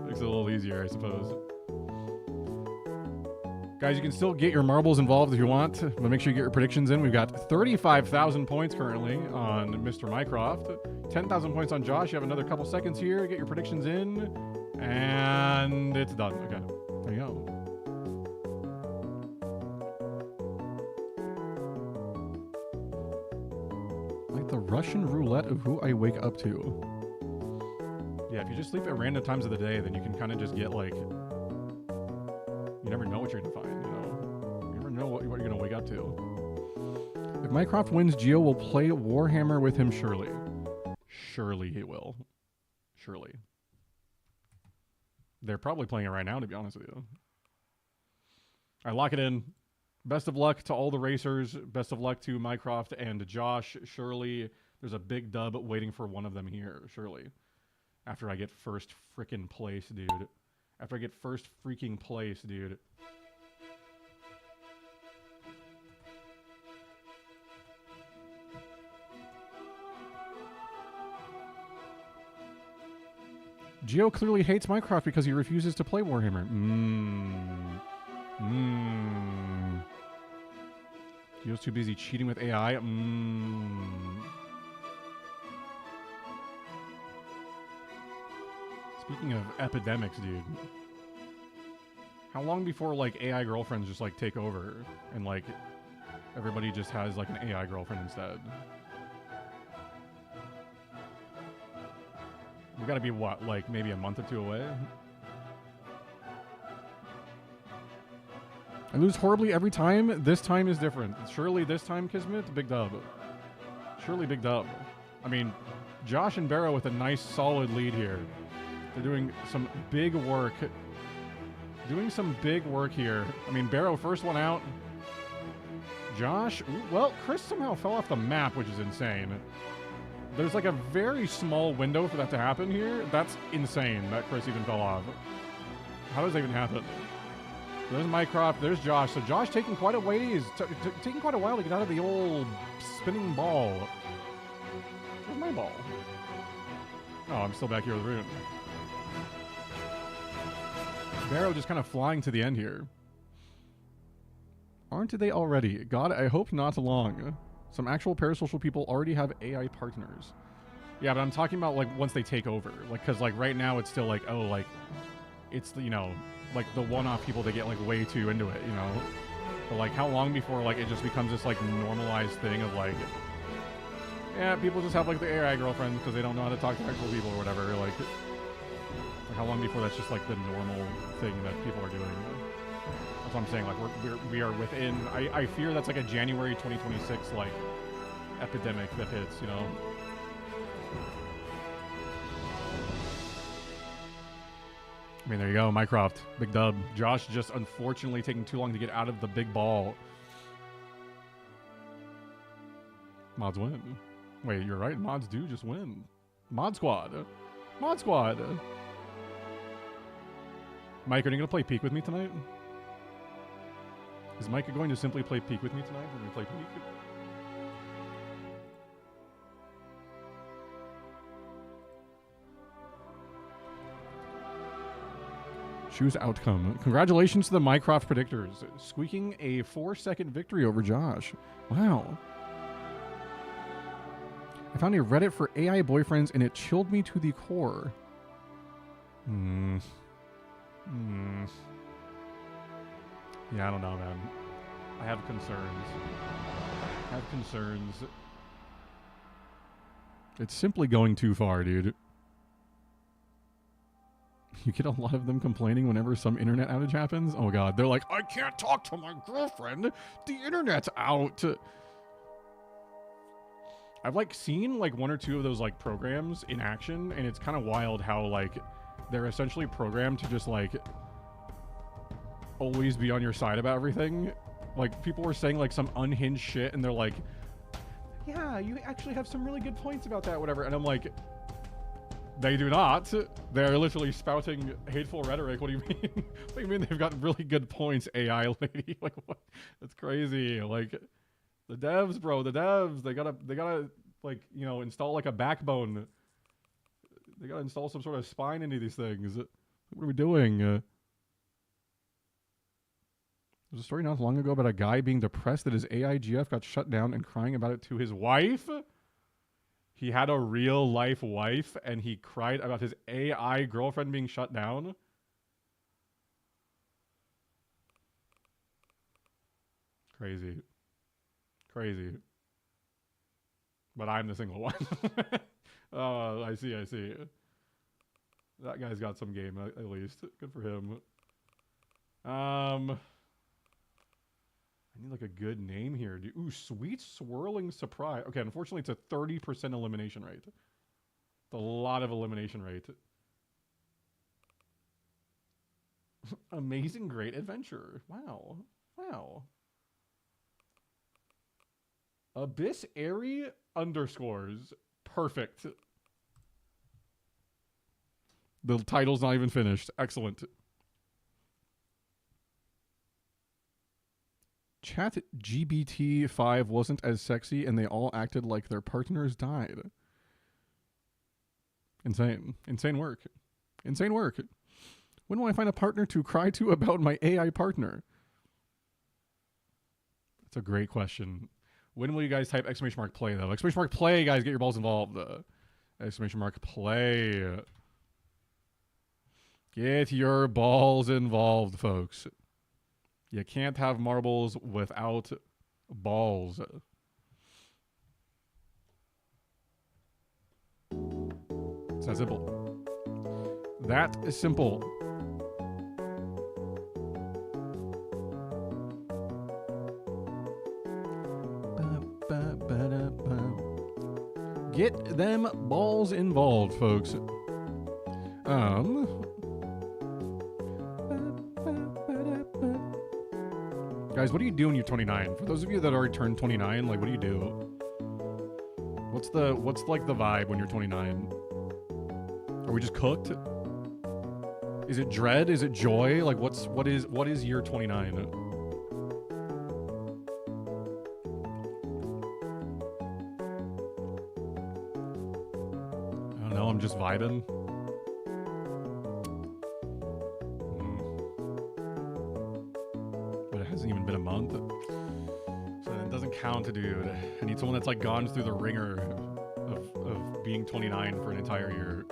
S2: makes it a little easier, I suppose. Guys, you can still get your marbles involved if you want, but make sure you get your predictions in. We've got 35,000 points currently on Mr. Mycroft. 10,000 points on Josh. You have another couple seconds here. Get your predictions in. And it's done. Okay. There you go. Like the Russian roulette of who I wake up to. Yeah, if you just sleep at random times of the day, then you can kind of just get like... You never know what you're going to find, you know? You never know what you're going to wake up to. If Mycroft wins, Gio will play Warhammer with him, surely. Surely he will. Surely. They're probably playing it right now, to be honest with you. All right, lock it in. Best of luck to all the racers. Best of luck to Mycroft and Josh. Surely there's a big dub waiting for one of them here, surely. After I get first frickin' place, dude. After I get first freaking place, dude. Gio clearly hates Mycroft because he refuses to play Warhammer. Gio's too busy cheating with AI. Speaking of epidemics, dude. How long before, like, AI girlfriends just, like, take over and, like, everybody just has, like, an AI girlfriend instead? We gotta be, what, like, maybe a month or 2 away? I lose horribly every time. This time is different. Surely this time, Kismet, big dub. Surely big dub. I mean, Josh and Barrow with a nice, solid lead here. They're doing some big work. Doing some big work here. I mean, Barrow, first one out. Josh, well, Chris somehow fell off the map, which is insane. There's like a very small window for that to happen here. That's insane that Chris even fell off. How does that even happen? There's Mycroft, there's Josh. So Josh taking quite a ways, taking quite a while to get out of the old spinning ball. Where's my ball? Oh, I'm still back here with Rune. Barrow just kind of flying to the end here. Aren't they already? God, I hope not long. Some actual parasocial people already have AI partners. Yeah, but I'm talking about like once they take over. Like, cause like right now it's still like, oh, like it's the, you know, like the one-off people that get like way too into it, you know? But like how long before like it just becomes this like normalized thing of like, yeah, people just have like the AI girlfriends because they don't know how to talk to actual people or whatever. Like how long before that's just like the normal thing that people are doing? That's what I'm saying. Like we are within. I fear that's like a January 2026 like epidemic that hits. You know. I mean, there you go, Mycroft, big dub. Josh just unfortunately taking too long to get out of the big ball. Mods win. Wait, you're right. Mods do just win. Mod squad. Mod squad. Mike, are you going to play Peak with me tonight? Is Micah going to simply play Peak with me tonight when we play Peak? Choose outcome. Congratulations to the Mycroft predictors. Squeaking a 4-second victory over Josh. Wow. I found a Reddit for AI boyfriends and it chilled me to the core. Yeah, I don't know, man. I have concerns. It's simply going too far, dude. You get a lot of them complaining whenever some internet outage happens. Oh god, they're like, I can't talk to my girlfriend. The internet's out. I've like seen like one or two of those like programs in action, and it's kind of wild how like they're essentially programmed to just like always be on your side about everything. Like people were saying like some unhinged shit, and they're like, yeah, you actually have some really good points about that, whatever. And I'm like, they do not. They're literally spouting hateful rhetoric. What do you mean? What do you mean they've got really good points, AI lady? Like what? That's crazy. Like the devs, bro, the devs, they gotta like, you know, install like a backbone. They gotta install some sort of spine into these things. What are we doing? There's a story not long ago about a guy being depressed that his AI GF got shut down and crying about it to his wife. He had a real life wife and he cried about his AI girlfriend being shut down. Crazy. Crazy. But I'm the single one. Oh, I see. That guy's got some game at least. Good for him. I need like a good name here, dude. Ooh, Sweet Swirling Surprise. Okay, unfortunately, it's a 30% elimination rate. It's a lot of elimination rate. Amazing Great Adventure. Wow. Wow. Abyss Airy underscores. Perfect. The title's not even finished. Excellent. Chat GBT5 wasn't as sexy and they all acted like their partners died. Insane. Insane work. Insane work. When will I find a partner to cry to about my AI partner? That's a great question. When will you guys type exclamation mark play though? Exclamation mark play, guys, get your balls involved. Exclamation mark play. Get your balls involved, folks. You can't have marbles without balls. It's that simple. That is simple. Get them balls involved, folks. Guys, what do you do when you're 29? For those of you that already turned 29, like, what do you do? What's like the vibe when you're 29? Are we just cooked? Is it dread? Is it joy? Like, what is year 29? I don't know. I'm just vibing. count, dude. I need someone that's like gone through the ringer of being 29 for an entire year.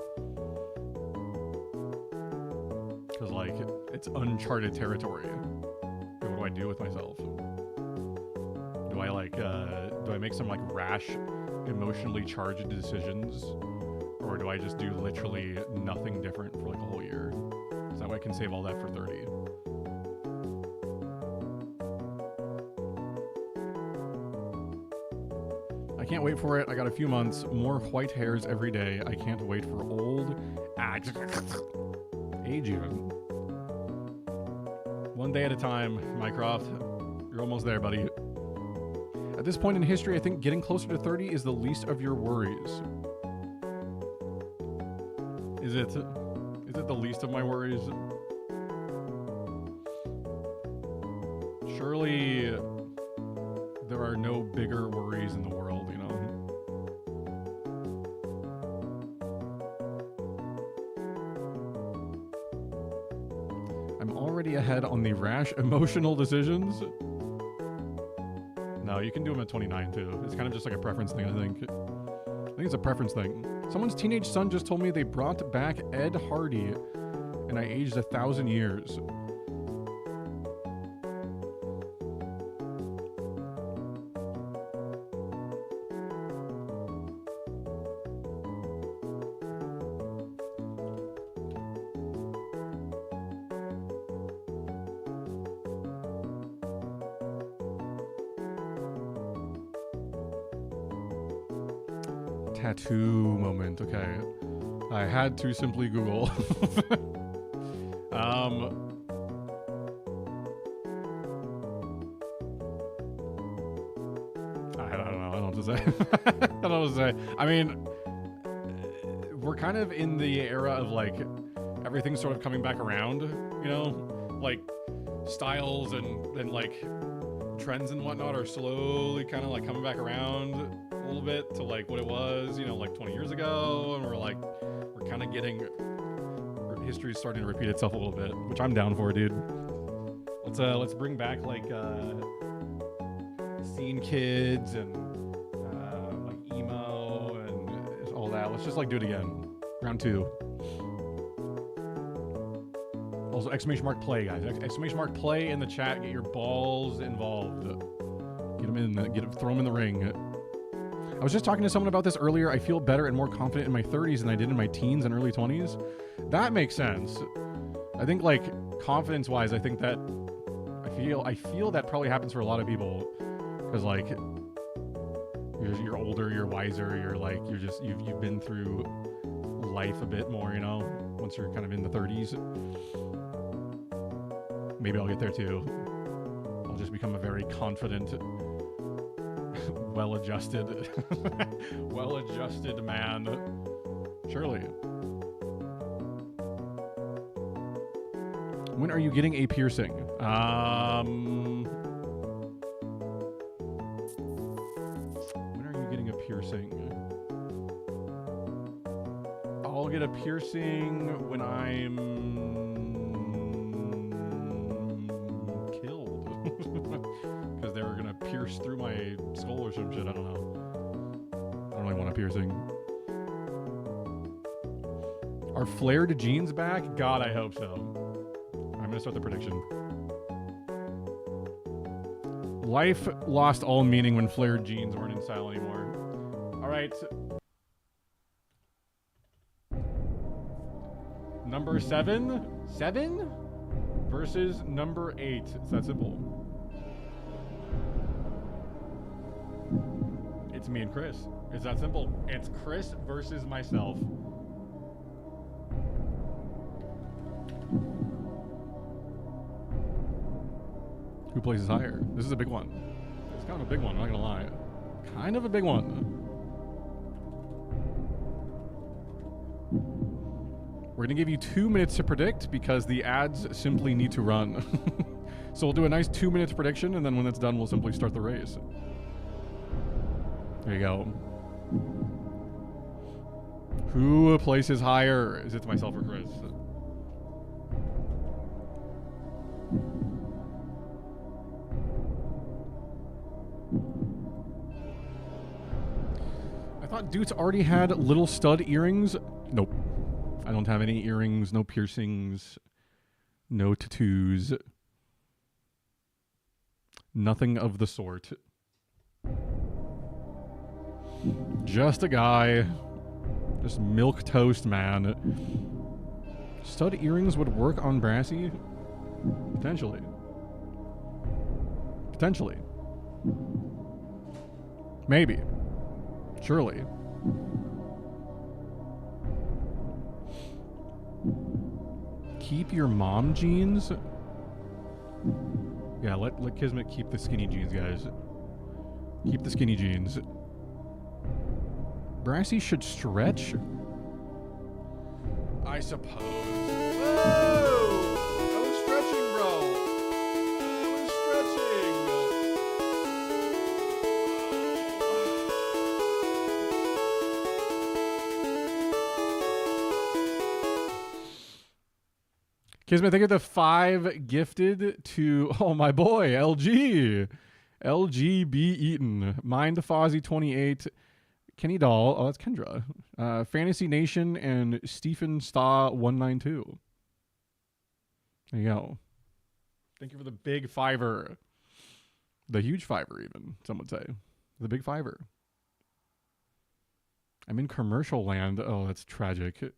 S2: Because like it's uncharted territory. What do I do with myself? Do I like do I make some like rash, emotionally charged decisions, or do I just do literally nothing different for like a whole year? So that way I can save all that for 30. I can't wait for it. I got a few months, more white hairs every day. I can't wait for old age even. One day at a time, Mycroft. You're almost there, buddy. At this point in history, I think getting closer to 30 is the least of your worries. Is it the least of my worries? Surely there are no bigger worries in the world, you know? I'm already ahead on the rash emotional decisions. No, you can do them at 29 too. It's kind of just like a preference thing, I think. I think it's a preference thing. Someone's teenage son just told me they brought back Ed Hardy and I aged 1,000 years. Tattoo moment. Okay, I had to simply Google. I don't know. I don't know what to say. I don't know what to say. I mean, we're kind of in the era of like everything's sort of coming back around. You know, like styles and like trends and whatnot are slowly kind of like coming back around a little bit to like what it was, you know, like 20 years ago, and we're kind of getting history's starting to repeat itself a little bit, which I'm down for, dude. Let's bring back like scene kids and like emo and all that. Let's just like do it again. Round 2. Also, exclamation mark play, guys. Exclamation mark play in the chat. Get your balls involved. Get them in. Throw them in the ring. I was just talking to someone about this earlier. I feel better and more confident in my 30s than I did in my teens and early 20s. That makes sense. I think like confidence-wise, I think that I feel that probably happens for a lot of people because like you're older, you're wiser, you've been through life a bit more, you know. Once you're kind of in the 30s, maybe I'll get there too. I'll just become a very confident, well-adjusted man. Surely. When are you getting a piercing? When are you getting a piercing? I'll get a piercing when I'm killed. Because they were going to pierce through my skull or some shit. I don't know. I don't really want a piercing. Are flared jeans back? God, I hope so. I'm going to start the prediction. Life lost all meaning when flared jeans weren't in style anymore. All right. Number 7 versus number 8. It's that simple. It's me and Chris. It's that simple. It's Chris versus myself. Who places higher? This is a big one. It's kind of a big one, I'm not gonna lie. Kind of a big one. We're gonna give you 2 minutes to predict because the ads simply need to run. So we'll do a nice 2 minutes prediction, and then when it's done, we'll simply start the race. There you go. Who places higher? Is it myself or Chris? thought Doots already had little stud earrings. Nope. I don't have any earrings, no piercings, no tattoos. Nothing of the sort. Just a guy. Just milk toast man. Stud earrings would work on Brassy? Potentially. Potentially. Maybe. Surely. Keep your mom jeans? Yeah, let Kismet keep the skinny jeans, guys. Keep the skinny jeans. Brassy should stretch? I suppose. Whoa! I was stretching, bro. I was stretching. Kismet, thank you for the 5 gifted to, oh, my boy, LG. LG B. Eaton. Mind Fozzie 28. Kenny Doll. Oh, that's Kendra. Fantasy Nation and Stephen Staw 192. There you go. Thank you for the big fiver. The huge fiver, even, some would say. The big fiver. I'm in commercial land. Oh, that's tragic.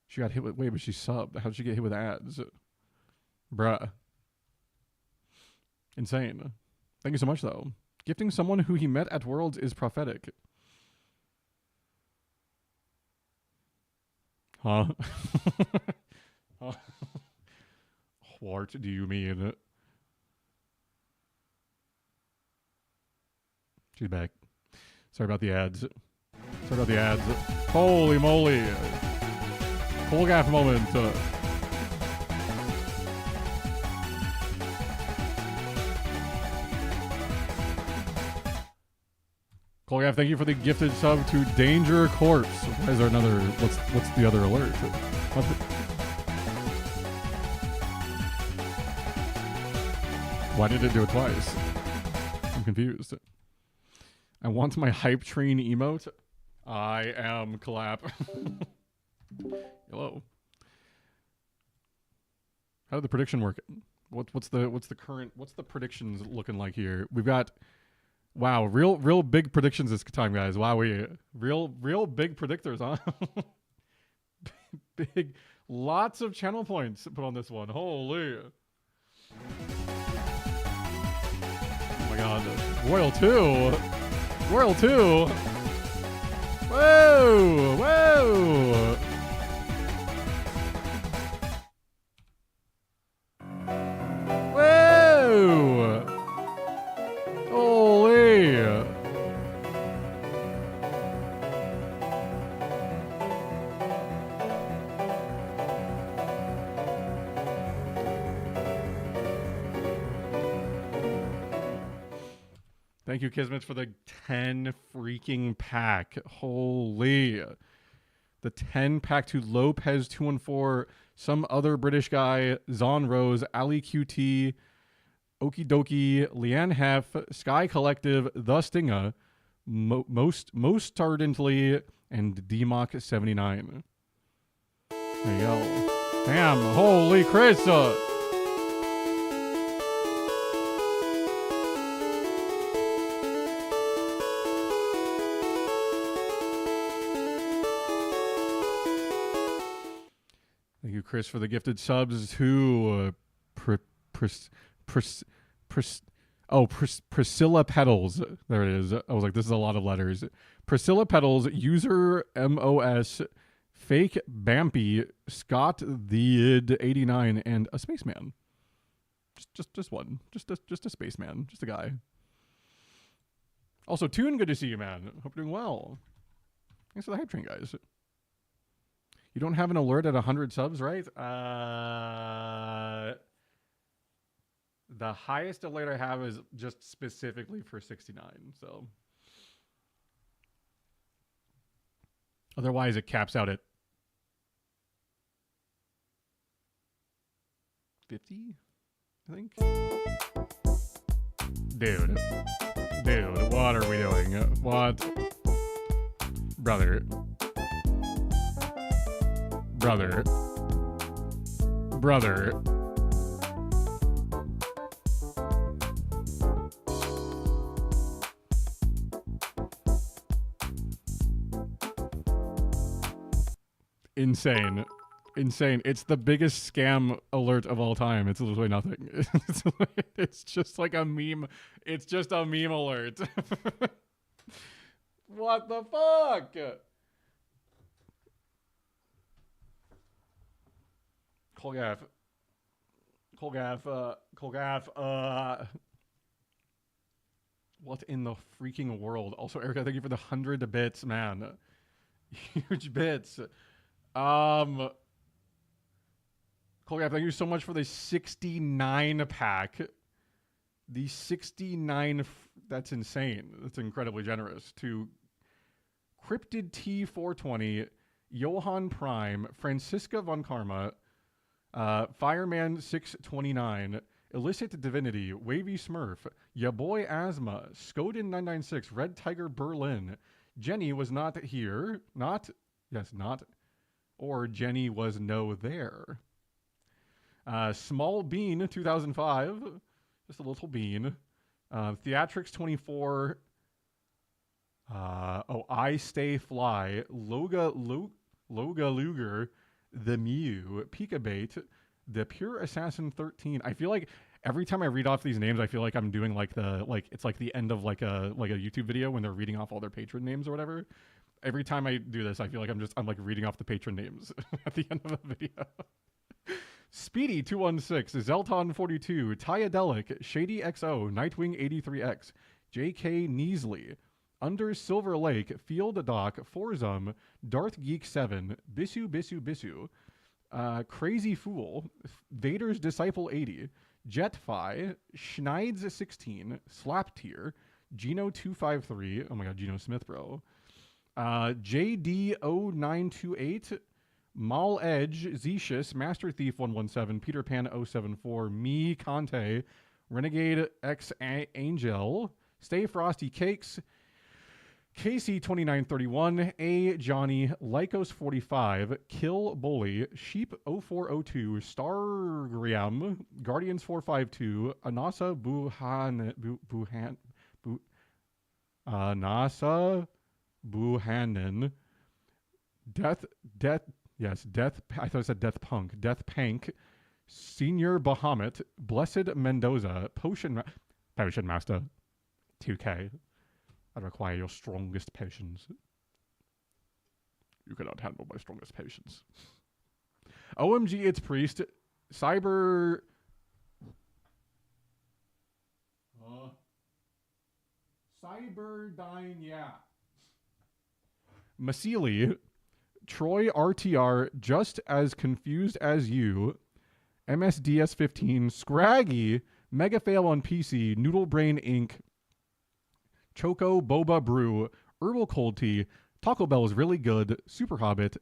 S2: She got hit with... Wait, but she subbed. How did she get hit with ads? Bruh. Insane. Thank you so much, though. Gifting someone who he met at Worlds is prophetic. Huh? Huh? What do you mean? She's back. Sorry about the ads. Sorry about the ads. Holy moly. Full gaff moment. Colgaff, thank you for the gifted sub to Danger Corpse. Why is there another? What's the other alert? Why did it do it twice? I'm confused. I want my hype train emote. I am clap. Hello. How did the prediction work? What's the predictions looking like here? We've got. Wow, real big predictions this time, guys. Wow, real big predictors, huh? Big, lots of channel points put on this one. Holy. Oh my god. Royal 2. Royal 2. Whoa, whoa. Whoa. Holy. Thank you, Kismet, for the 10 freaking pack. Holy. The 10 pack to Lopez 214, some other British guy, Zon Rose, Ali QT, Okie Dokie, Leanne Hef, Sky Collective, The Stinga, most ardently, and DMOC 79. There you go. Damn, holy Chris. Thank you, Chris, for the gifted subs to Priscilla Petals. There it is. I was like, this is a lot of letters. Priscilla Petals, user MOS, fake Bampy, Scott the 89, and a spaceman. Just one. Just a spaceman. Just a guy. Also, Toon, good to see you, man. Hope you're doing well. Thanks for the hype train, guys. You don't have an alert at 100 subs, right? The highest alert I have is just specifically for 69. So otherwise, it caps out at 50, I think. Dude, what are we doing? What? brother, brother, brother. Insane. Insane. It's the biggest scam alert of all time. It's literally nothing. It's just like a meme. It's just a meme alert. What the fuck? Colgaff. What in the freaking world? Also, Erica, thank you for the 100 bits, man. Huge bits. Colgaff, thank you so much for the 69 pack. The 69, that's insane. That's incredibly generous. To Cryptid T420, Johan Prime, Francisca Von Karma, Fireman 629, Illicit Divinity, Wavy Smurf, Ya Boy Asthma, Skoden 996, Red Tiger Berlin, Jenny was not here, not, or Jenny was no there. Small Bean 2005, just a little bean. Theatrics 24. I Stay Fly, Loga Luger, The Mew, Peekabait, The Pure Assassin 13. I feel like every time I read off these names, I feel like I'm doing it's like the end of like a YouTube video when they're reading off all their patron names or whatever. Every time I do this, I feel like I'm like reading off the patron names at the end of a video. Speedy 216, Zelton 42, Tyadelic, Shady XO, Nightwing 83X, JK Neasley, Under Silver Lake, Field Doc, Forzum, Darth Geek 7, Bisu, Crazy Fool, Vader's Disciple 80, Jetfi, Schneids 16, Slap Tier, Gino 253, oh my god, Gino Smith, bro, JD0928, Mal Edge, Zetius, Master Thief 117, Peter Pan 074, Me Conte, Renegade X Angel, Stay Frosty Cakes, Casey 2931, A Johnny, Lycos 45, Kill Bully, Sheep 0402, Stargriam, Guardians 452, Anasa Anasa Buhanen, Death, I thought it said Death Punk, Death Pank, Senior Bahamut, Blessed Mendoza, Potion Master, 2K. I require your strongest patience. You cannot handle my strongest patience. OMG, it's Priest, Cyberdyne, yeah. Masili, Troy RTR, Just As Confused As You, MSDS 15, Scraggy, Mega Fail on PC, Noodle Brain Inc., Choco Boba Brew, Herbal Cold Tea, Taco Bell is really good, Super Hobbit,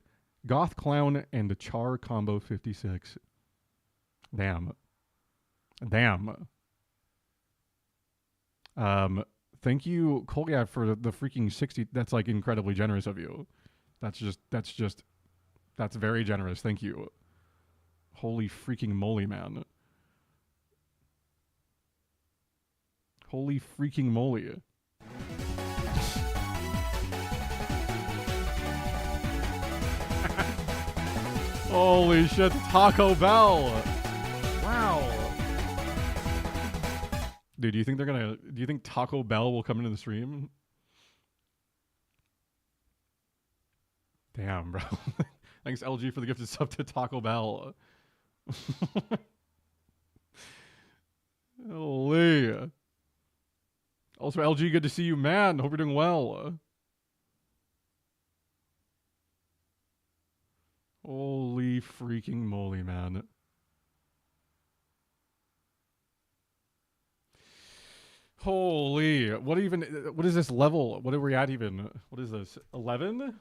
S2: Goth Clown, and Char Combo 56. Damn. Thank you, Kolgav, for the freaking 60. That's like incredibly generous of you. That's very generous. Thank you. Holy freaking moly, man. Holy freaking moly. Holy shit, Taco Bell. Wow. Dude, do you think Taco Bell will come into the stream? Damn, bro. Thanks, LG, for the gifted sub to Taco Bell. Holy. Also, LG, good to see you, man. Hope you're doing well. Holy freaking moly, man. Holy. What is this level? What are we at even? What is this? 11?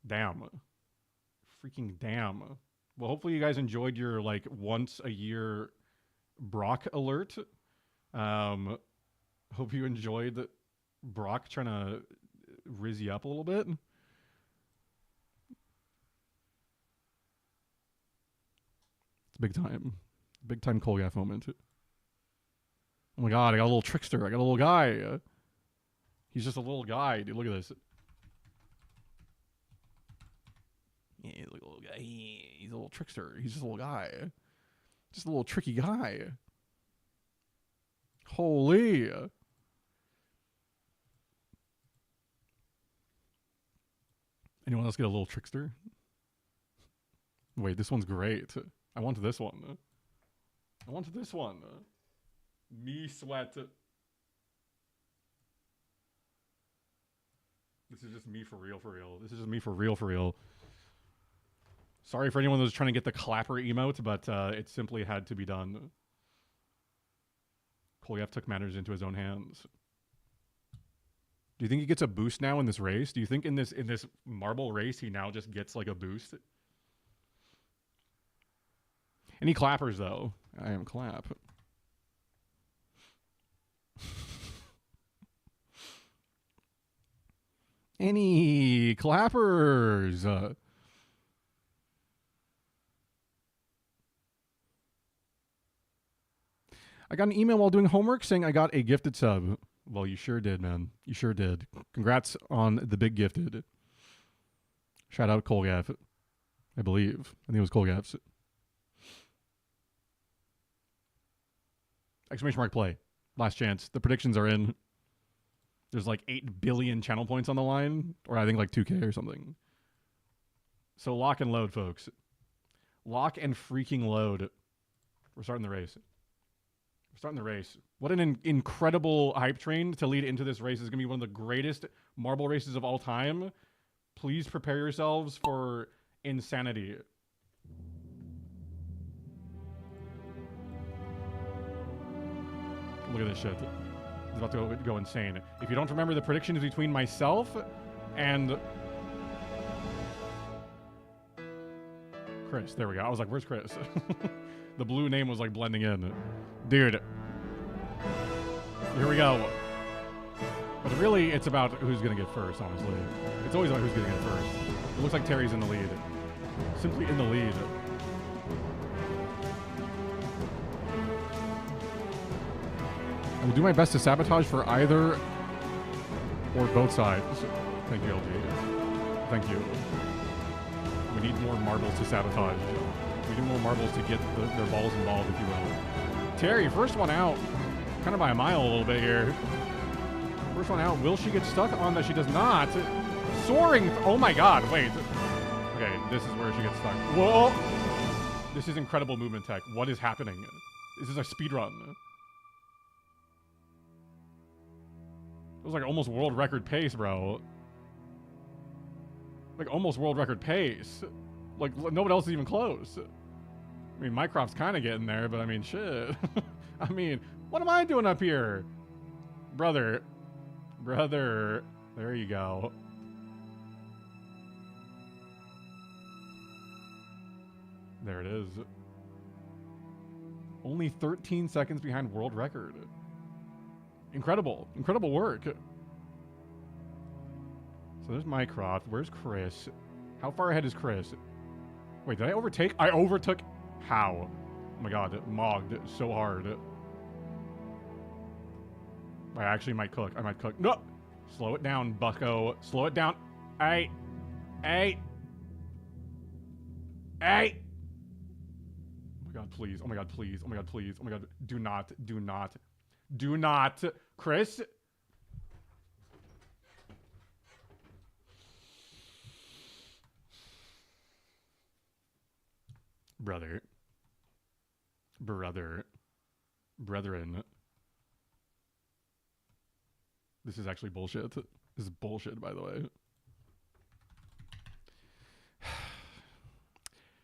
S2: Damn. Freaking damn. Well, hopefully you guys enjoyed your, like, once a year Brock alert. Hope you enjoyed Brock trying to rizz you up a little bit. big time. Big time Kolgaff moment. Oh my god, I got a little trickster. I got a little guy. He's just a little guy, dude. Look at this. Yeah, look at the little guy. He's a little trickster. He's just a little guy. Just a little tricky guy. Holy. Anyone else get a little trickster? Wait, this one's great. I want this one. I want this one. Me sweat. This is just me for real, for real. This is just me for real, for real. Sorry for anyone that was trying to get the clapper emote, but it simply had to be done. Kolgaff took matters into his own hands. Do you think he gets a boost now in this race? Do you think in this marble race he now just gets like a boost? Any clappers though? I am clap. Any clappers? I got an email while doing homework saying I got a gifted sub. Well, you sure did, man. You sure did. Congrats on the big gifted. Shout out Kolgaff. I believe. I think it was Kolgaff's. Exclamation mark play. Last chance. The predictions are in. There's like 8 billion channel points on the line. Or I think like 2K or something. So lock and load, folks. Lock and freaking load. We're starting the race. We're starting the race. What an incredible hype train to lead into this race. It's going to be one of the greatest marble races of all time. Please prepare yourselves for insanity. Look at this shit. It's about to go insane. If you don't remember, the prediction is between myself and Chris. There we go. I was like, where's Chris? The blue name was like blending in. Dude. Here we go. But really, it's about who's going to get first, honestly. It's always about who's going to get first. It looks like Terry's in the lead. Simply in the lead. I will do my best to sabotage for either or both sides. Thank you, LG. Thank you. We need more marbles to sabotage. We need more marbles to get their balls involved, if you will. Terry, first one out. Kind of by a mile a little bit here. First one out. Will she get stuck on that? She does not. Soaring. Oh my god. Wait. Okay, this is where she gets stuck. Whoa. This is incredible movement tech. What is happening? This is a speed run. It was like almost world record pace, bro. Like almost world record pace. Like nobody else is even close. I mean, Mycroft's kind of getting there, but I mean, shit. I mean, what am I doing up here? Brother. There you go. There it is. Only 13 seconds behind world record. Incredible. Incredible work. So there's Mycroft. Where's Chris? How far ahead is Chris? Wait, did I overtake? I overtook. How? Oh my god, mogged so hard. I actually might cook. I might cook. No! Slow it down, bucko. Slow it down. Hey! Hey! Hey! Oh my god, please. Oh my god, please. Oh my god, please. Oh my god. Do not. Do not. Do not. Chris? Brother. Brethren. This is actually bullshit. This is bullshit, by the way.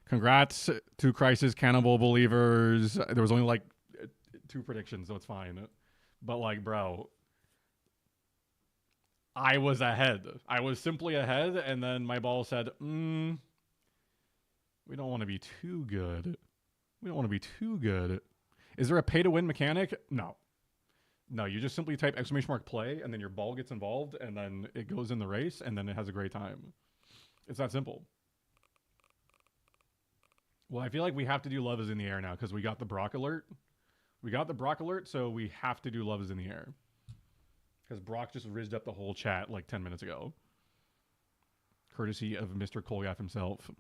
S2: Congrats to Crisis Cannibal Believers. There was only like 2 predictions, so it's fine. But like, bro, I was ahead. I was simply ahead, and then my ball said, we don't want to be too good. We don't want to be too good. Is there a pay-to-win mechanic? No. No, you just simply type ! play, and then your ball gets involved, and then it goes in the race, and then it has a great time. It's that simple. Well, I feel like we have to do Love is in the Air now because we got the Brock alert. We got the Brock alert, so we have to do Love is in the Air. Because Brock just rizzed up the whole chat like 10 minutes ago. Courtesy of Mr. Kolgaff himself.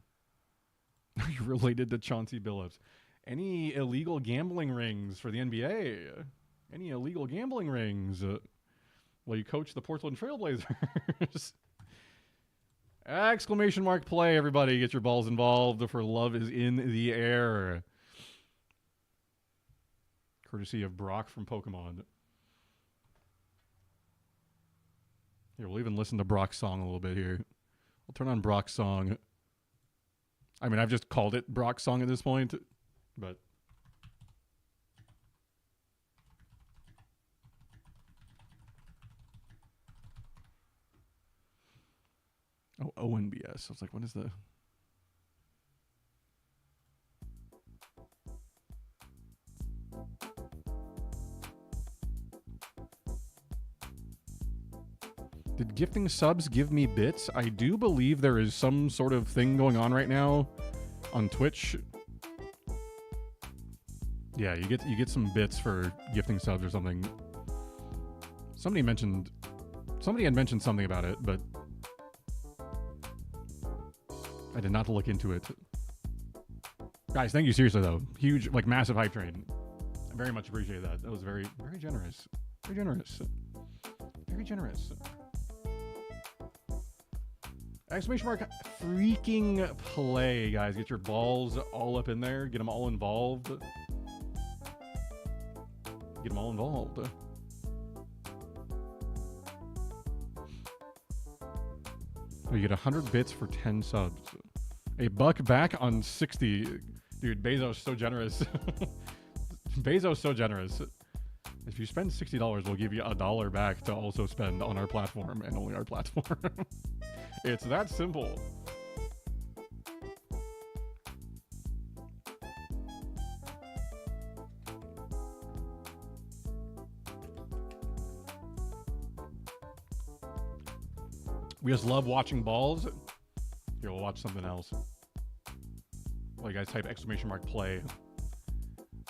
S2: Are you related to Chauncey Billups? Any illegal gambling rings for the NBA? Any illegal gambling rings? Well, you coach the Portland Trailblazers. Exclamation mark play, everybody. Get your balls involved for Love is in the Air. Courtesy of Brock from Pokemon. Here, we'll even listen to Brock's song a little bit here. I'll turn on Brock's song. I mean, I've just called it Brock's song at this point, but... Oh, ONBS. I was like, what is the... Did gifting subs give me bits? I do believe there is some sort of thing going on right now on Twitch. Yeah, you get some bits for gifting subs or something. Somebody had mentioned something about it, but I did not look into it. Guys, thank you seriously though. Huge, like massive hype train. I very much appreciate that. That was very, very generous. Very generous. Very generous. Exclamation mark freaking play, guys. Get your balls all up in there. Get them all involved. Get them all involved. Oh, you get 100 bits for 10 subs. A buck back on 60. Dude, Bezos so generous. Bezos so generous. If you spend $60, we'll give you $1 back to also spend on our platform and only our platform. It's that simple. We just love watching balls. Here, we'll watch something else. Well, you guys type exclamation mark play.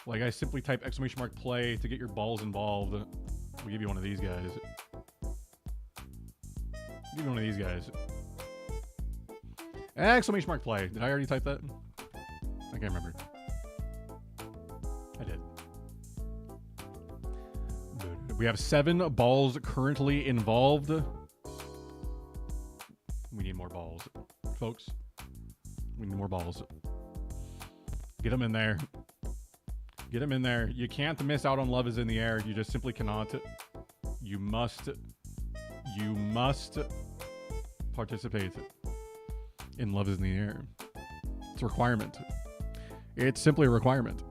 S2: Well, you guys simply type exclamation mark play to get your balls involved. We'll give you one of these guys. Give you one of these guys. Exclamation mark play. Did I already type that? I can't remember. I did. We have 7 balls currently involved. We need more balls. Folks, we need more balls. Get them in there. Get them in there. You can't miss out on Love is in the Air. You just simply cannot. You must participate in Love is in the Air. It's a requirement. It's simply a requirement.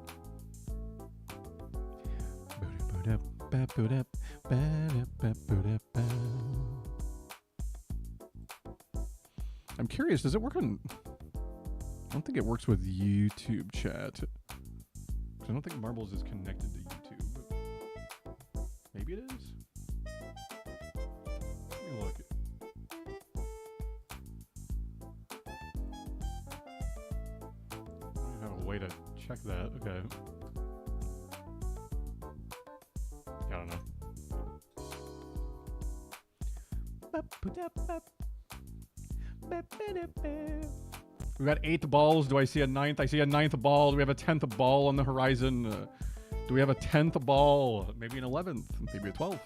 S2: I'm curious, does it work on... I don't think it works with YouTube chat. I don't think Marbles is connected to YouTube. Maybe it is? Let me look. I have a way to check that. Okay. I don't know. We got 8 balls. Do I see a 9th? I see a 9th ball. Do we have a 10th ball on the horizon? Do we have a 10th ball? Maybe an 11th. Maybe a 12th.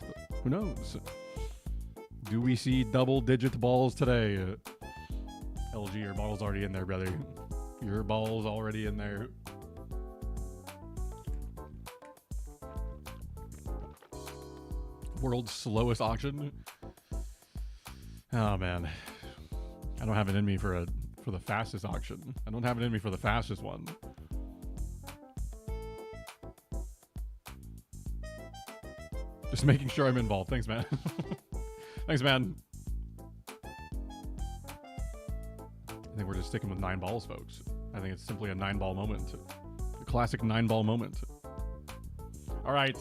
S2: Who knows? Do we see double-digit balls today? LG, your ball's already in there, brother. Your ball's already in there. World's slowest auction. Oh, man. I don't have it in me for the fastest auction. I don't have it in me for the fastest one. Just making sure I'm involved. Thanks, man. Thanks, man. I think we're just sticking with 9 balls, folks. I think it's simply a 9-ball moment. A classic 9-ball moment. All right.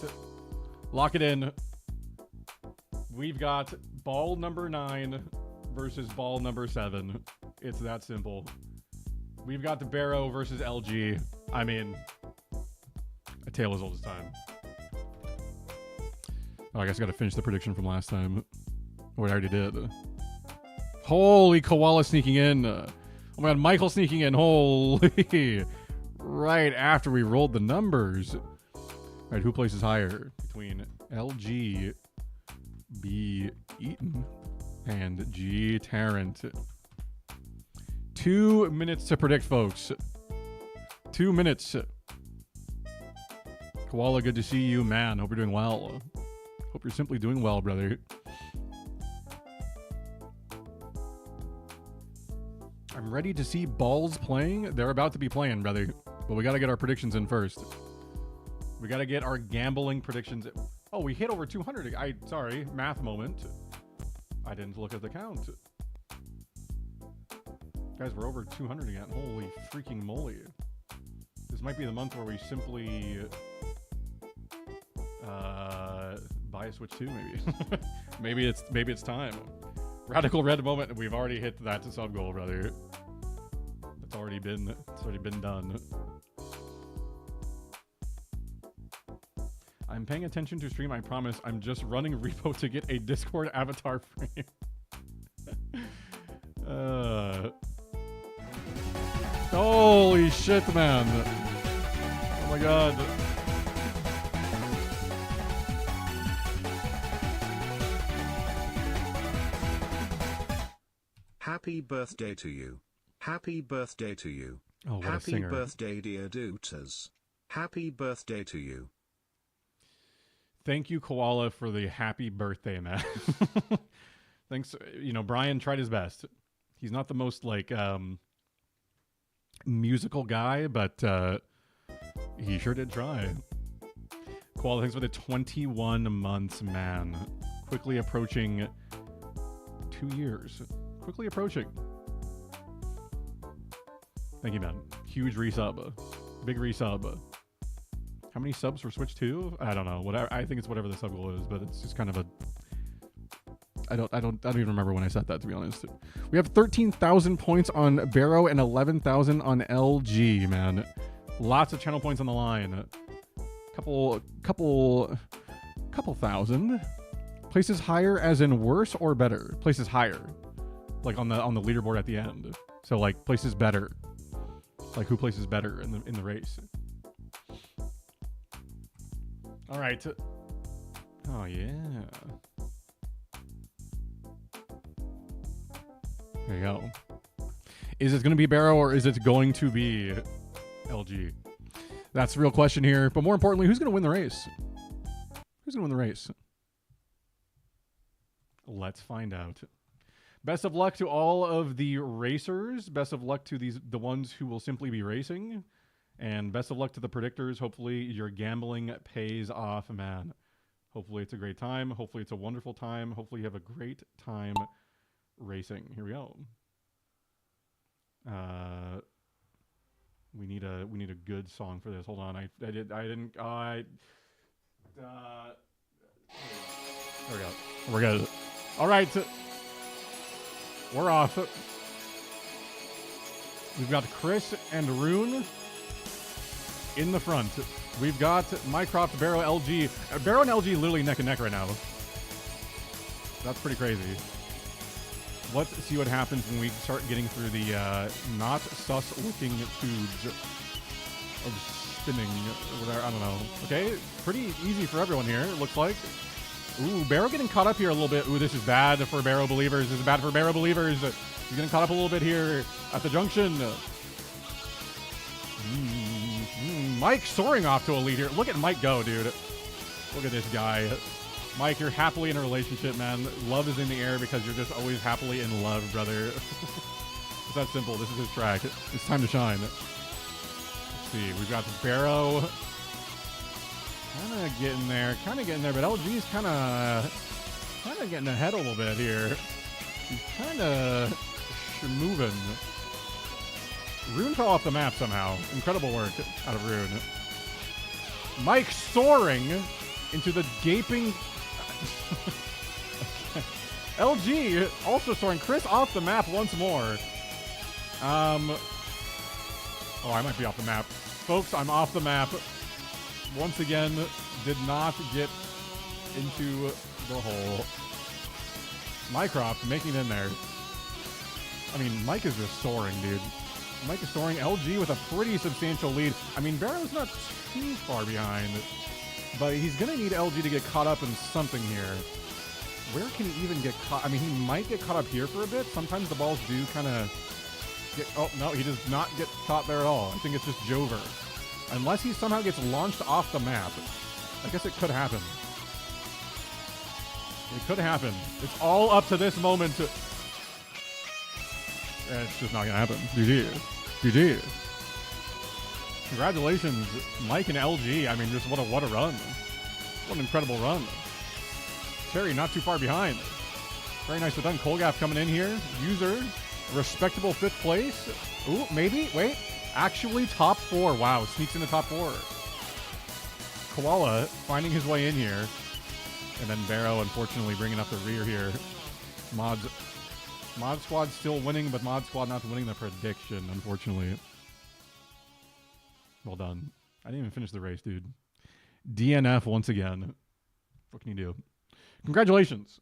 S2: Lock it in. We've got ball number 9 versus ball number 7. It's that simple. We've got the Barrow versus LG. I mean, a tale as old as time. Oh, I guess I got to finish the prediction from last time. Oh, I already did. Holy Koala sneaking in. Oh my god, Michael sneaking in. Holy. Right after we rolled the numbers. All right, who places higher between LG, B, Eaton, and G, Tarrant? 2 minutes to predict, folks. 2 minutes. Koala, good to see you, man. Hope you're doing well. Hope you're simply doing well, brother. I'm ready to see balls playing. They're about to be playing, brother. But we got to get our predictions in first. We got to get our gambling predictions. Oh, we hit over 200. Sorry, math moment. I didn't look at the count. Guys, we're over 200 again. Holy freaking moly. This might be the month where we simply buy a Switch 2, maybe. maybe it's time. Radical red moment. We've already hit that to sub goal, brother. It's already been done. I'm paying attention to stream, I promise. I'm just running repo to get a Discord avatar frame. Holy shit, man. Oh my god.
S1: Happy birthday to you. Happy birthday to you.
S2: Oh, what a
S1: Happy
S2: singer.
S1: birthday, dear Dooters. Happy birthday to you.
S2: Thank you, Koala, for the happy birthday, man. Thanks. You know, Brian tried his best. He's not the most, like, musical guy, but he sure did try. Koala, thanks for the 21 months, man. Quickly approaching 2 years. Quickly approaching. Thank you, man. Huge resub. Big resub. How many subs for Switch 2? I don't know. Whatever. I think it's whatever the sub goal is, but it's just kind of a. I don't even remember when I set that, to be honest. We have 13,000 points on Barrow and 11,000 on LG, man. Lots of channel points on the line. Couple thousand. Places higher as in worse or better? Places higher. Like on the leaderboard at the end. So like places better. Like who places better in the race. All right. Oh yeah. There you go. Is it going to be Barrow or is it going to be LG? That's the real question here. But more importantly, who's going to win the race? Who's going to win the race? Let's find out. Best of luck to all of the racers. Best of luck to the ones who will simply be racing. And best of luck to the predictors. Hopefully your gambling pays off, man. Hopefully it's a great time. Hopefully it's a wonderful time. Hopefully you have a great time racing. Here we go. We need a good song for this. Hold on. There we go. We're good. All right. We're off. We've got Chris and Rune in the front. We've got Mycroft, Barrow, LG. Barrow and LG literally neck and neck right now. That's pretty crazy. Let's see what happens when we start getting through the not sus-looking tubes of spinning. Whatever, I don't know. Okay, pretty easy for everyone here, it looks like. Ooh, Barrow getting caught up here a little bit. Ooh, this is bad for Barrow believers. This is bad for Barrow believers. He's getting caught up a little bit here at the junction. Mike soaring off to a lead here. Look at Mike go, dude. Look at this guy. Mike, you're happily in a relationship, man. Love is in the air because you're just always happily in love, brother. It's that simple. This is his track. It's time to shine. Let's see. We've got Barrow. Kind of getting there, but LG's kind of getting ahead a little bit here. He's kind of moving. Rune fell off the map somehow. Incredible work out of Rune. Mike soaring into the gaping. LG also soaring. Chris off the map once more. Oh, I might be off the map. Folks, I'm off the map. Once again, did not get into the hole. Mycroft making it in there. I mean, Mike is just soaring, dude. Mike is soaring. LG with a pretty substantial lead. I mean, Barrow's not too far behind, but he's going to need LG to get caught up in something here. Where can he even get caught? I mean, he might get caught up here for a bit. Sometimes the balls do kind of get... Oh, no, he does not get caught there at all. I think it's just Jover. Unless he somehow gets launched off the map. I guess it could happen. It could happen. It's all up to this moment. It's just not going to happen. GG. GG. Congratulations, Mike and LG. I mean, just what a run. What an incredible run. Terry not too far behind. Very nicely done. Colgaff coming in here. User, respectable 5th place. Ooh, maybe. Wait. Actually top 4. Wow, sneaks into top 4. Koala finding his way in here. And then Barrow, unfortunately, bringing up the rear here. Mod Squad still winning, but Mod Squad not winning the prediction, unfortunately. Well done. I didn't even finish the race, dude. DNF once again. What can you do? Congratulations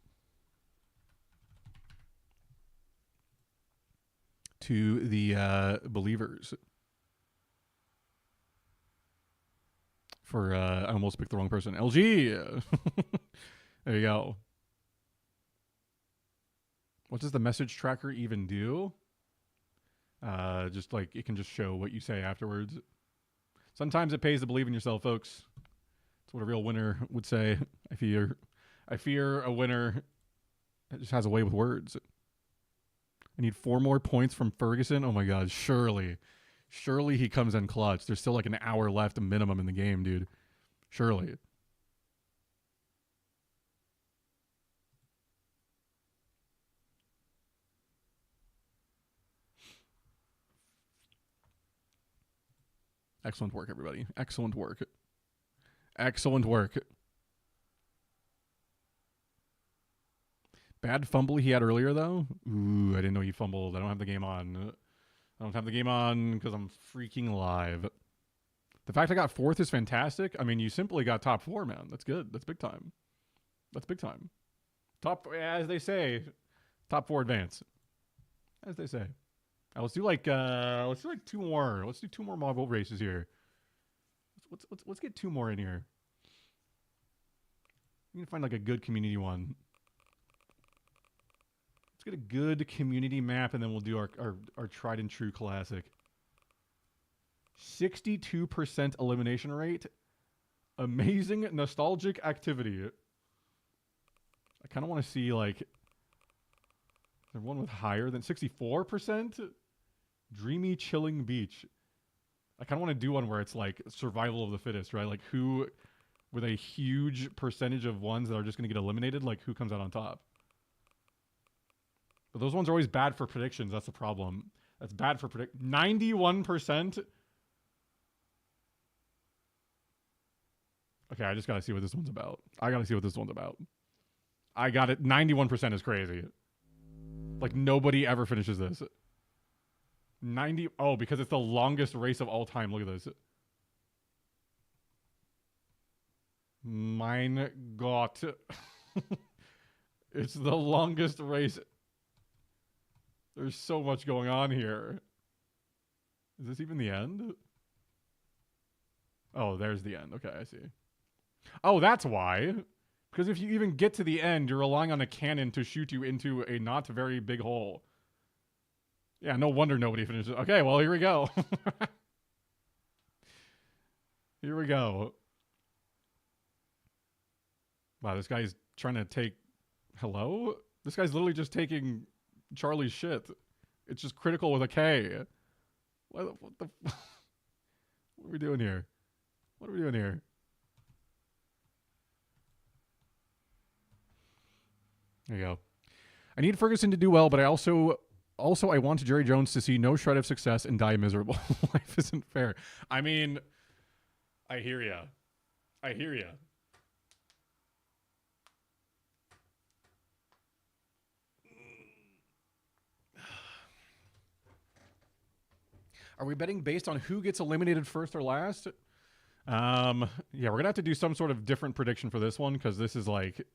S2: to the believers for I almost picked the wrong person. LG. There you go. What does the message tracker even do? Just like it can just show what you say afterwards. Sometimes it pays to believe in yourself, folks. That's what a real winner would say. I fear a winner that just has a way with words. I need 4 more points from Ferguson. Oh my God, surely he comes in clutch. There's still like an hour left minimum in the game, dude. Surely. Excellent work, everybody. Excellent work. Excellent work. Bad fumble he had earlier, though. Ooh, I didn't know he fumbled. I don't have the game on. I don't have the game on because I'm freaking live. The fact I got 4th is fantastic. I mean, you simply got top 4, man. That's good. That's big time. That's big time. Top, as they say, top 4 advance. As they say. Let's do like 2 more. Let's do 2 more Marvel races here. Let's get 2 more in here. We can find like a good community one. Let's get a good community map and then we'll do our tried and true classic. 62% elimination rate. Amazing nostalgic activity. I kind of want to see like is there one with higher than 64%? Dreamy chilling beach. I kind of want to do one where it's like survival of the fittest, right? Like who, with a huge percentage of ones that are just going to get eliminated, like who comes out on top. But those ones are always bad for predictions. That's the problem. That's bad for 91%. Okay, I just got to see what this one's about. I got to see what this one's about. I got it. 91% is crazy. Like nobody ever finishes this. 90. Oh, because it's the longest race of all time. Look at this. Mein Gott. It's the longest race. There's so much going on here. Is this even the end? Oh, there's the end. Okay, I see. Oh, that's why. Because if you even get to the end, you're relying on a cannon to shoot you into a not very big hole. Yeah, no wonder nobody finishes. Okay, well, here we go. Here we go. Wow, this guy's trying to take... Hello? This guy's literally just taking Charlie's shit. It's just critical with a K. What the... What are we doing here? What are we doing here? There you go. I need Ferguson to do well, but I also I want Jerry Jones to see no shred of success and die miserable. Life isn't fair. I mean, I hear ya. I hear ya. Are we betting based on who gets eliminated first or last? Yeah, we're gonna have to do some sort of different prediction for this one because this is like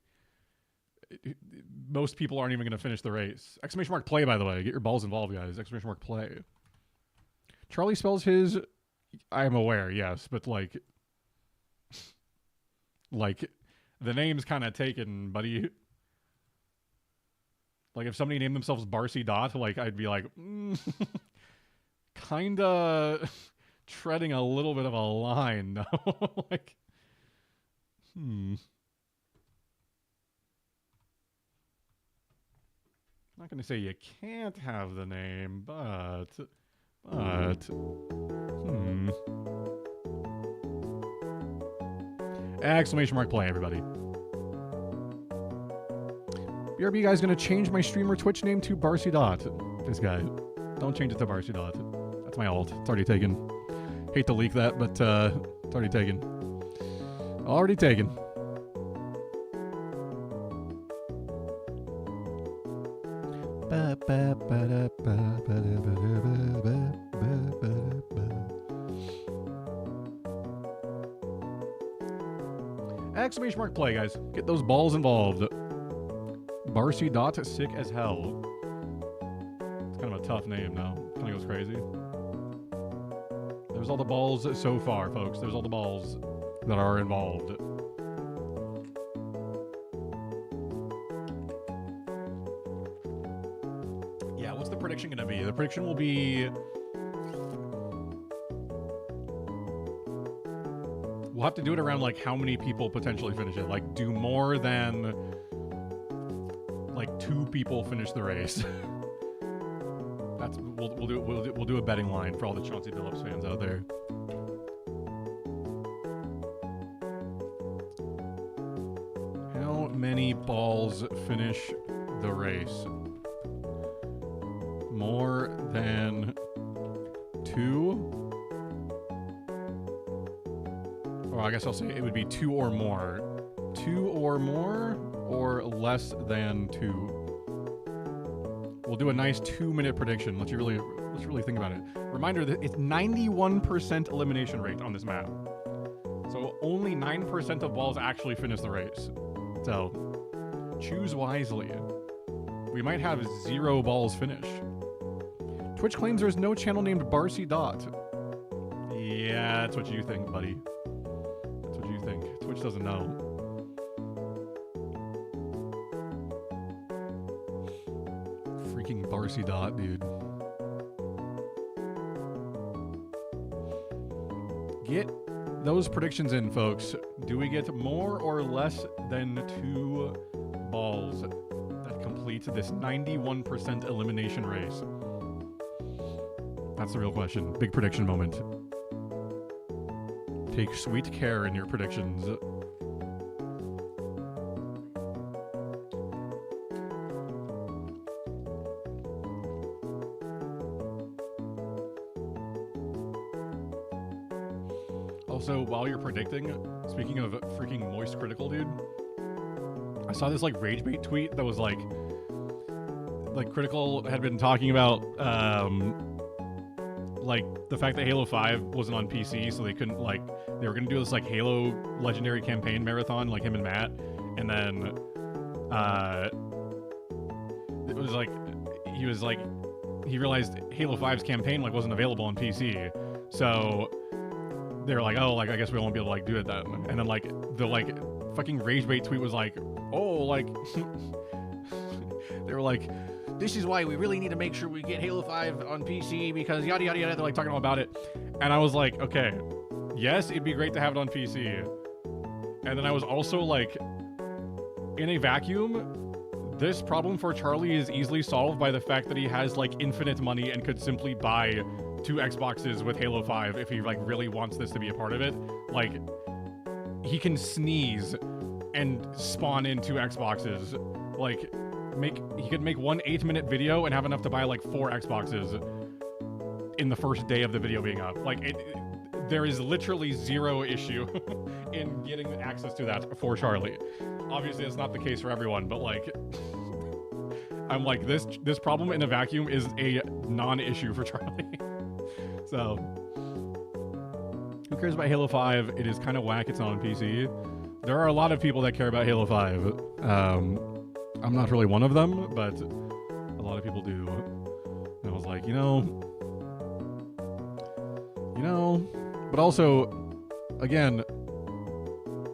S2: most people aren't even gonna finish the race. Exclamation mark play, by the way. Get your balls involved, guys. Exclamation mark play. Charlie spells his. I'm aware, yes, but like the name's kind of taken, buddy. Like if somebody named themselves Brassydoots, like I'd be like, kinda treading a little bit of a line, no? Like, not gonna say you can't have the name, but, Exclamation mark play, everybody. BRB guy's gonna change my streamer Twitch name to Brassydoots. This guy. Don't change it to Brassydoots. That's my alt. It's already taken. Hate to leak that, but it's already taken. Already taken. Exclamation mark play, guys. Get those balls involved. Brassydoots, sick as hell. It's kind of a tough name now. Kind of goes crazy. There's all the balls so far, folks. There's all the balls that are involved. Yeah, what's the prediction going to be? The prediction will be... We'll have to do it around, like, how many people potentially finish it. Like, do more than, like, 2 people finish the race. That's we'll do a betting line for all the Chauncey Billups fans out there. How many balls finish the race? More than 2? Or I guess I'll say it would be 2 or more. 2 or more, or less than 2. We'll do a nice 2-minute prediction. Let's really think about it. Reminder that it's 91% elimination rate on this map. So only 9% of balls actually finish the race. So choose wisely. We might have 0 balls finish. Twitch claims there's no channel named Brassydoots. Yeah, that's what you think, buddy. That's what you think. Twitch doesn't know. Freaking Brassydoots, dude. Get those predictions in, folks. Do we get more or less than 2 balls that complete this 91% elimination race? That's the real question. Big prediction moment. Take sweet care in your predictions. Also, while you're predicting, speaking of freaking moist critical, dude, I saw this like rage bait tweet that was like Critical had been talking about like the fact that Halo 5 wasn't on PC, so they couldn't like they were gonna do this like Halo Legendary Campaign marathon, like him and Matt, and then it was like he realized Halo 5's campaign like wasn't available on PC, so they were like, oh, like I guess we won't be able to like do it then. And then like the like fucking rage bait tweet was like, oh, like they were like, this is why we really need to make sure we get Halo 5 on PC because yada yada yada. They're like talking all about it, and I was like, okay, yes, it'd be great to have it on PC. And then I was also like, in a vacuum, this problem for Charlie is easily solved by the fact that he has like infinite money and could simply buy 2 Xboxes with Halo 5 if he like really wants this to be a part of it. Like, he can sneeze and spawn in 2 Xboxes. Like, he could make one 8-minute video and have enough to buy like 4 Xboxes in the first day of the video being up. Like, there is literally 0 issue in getting access to that for Charlie. Obviously, it's not the case for everyone, but like, I'm like, this problem in a vacuum is a non-issue for Charlie. So, who cares about Halo 5? It is kind of whack. It's not on PC. There are a lot of people that care about Halo 5. I'm not really one of them, but a lot of people do. And I was like, but also, again,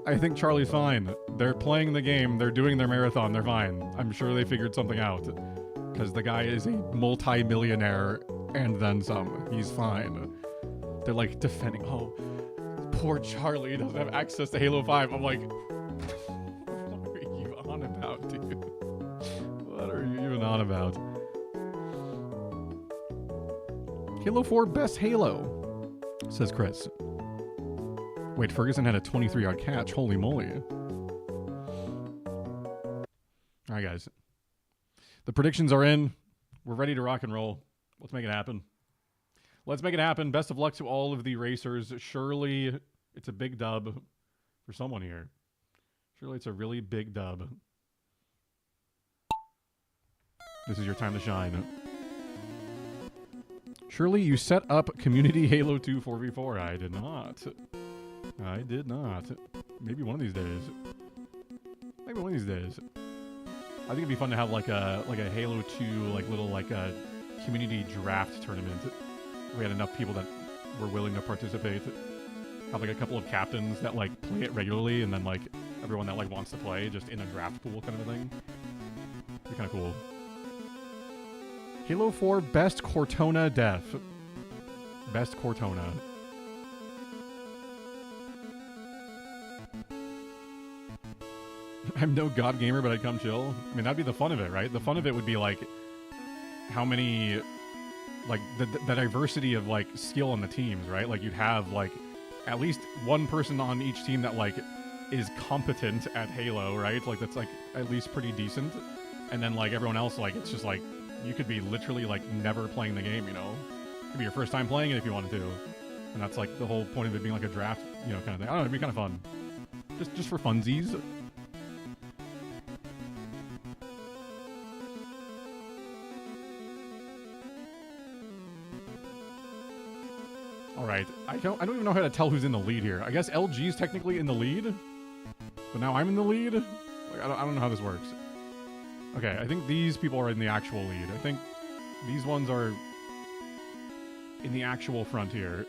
S2: I think Charlie's fine. They're playing the game. They're doing their marathon. They're fine. I'm sure they figured something out. Because the guy is a multi-millionaire and then some. He's fine. They're like defending, oh, poor Charlie doesn't have access to Halo 5. I'm like, what are you on about, dude? What are you even on about? Halo 4 best Halo, says Chris. Wait, Ferguson had a 23-yard catch. Holy moly. All right, guys. The predictions are in. We're ready to rock and roll. Let's make it happen. Let's make it happen. Best of luck to all of the racers. Surely it's a big dub for someone here. Surely it's a really big dub. This is your time to shine. Surely you set up Community Halo 2 4v4. I did not. I did not. Maybe one of these days. Maybe one of these days. I think it'd be fun to have like a Halo 2 little community draft tournament. We had enough people that were willing to participate. Have like a couple of captains that like play it regularly, and then like everyone that like wants to play just in a draft pool kind of a thing. It'd be kind of cool. Halo 4 best Cortana death. Best Cortana. I'm no god gamer, but I'd come chill. I mean, that'd be the fun of it, right? The fun of it would be like how many, like the diversity of like skill on the teams, right? Like you'd have like at least one person on each team that like is competent at Halo, right? Like that's like at least pretty decent. And then like everyone else, like it's just like you could be literally like never playing the game, you know? It could be your first time playing it if you wanted to. And that's like the whole point of it being like a draft, you know, kind of thing. I don't know, it'd be kind of fun. Just for funsies. All right, I don't even know how to tell who's in the lead here. I guess LG's technically in the lead, but now I'm in the lead. Like, I don't know how this works. Okay, I think these people are in the actual lead. I think these ones are in the actual front here.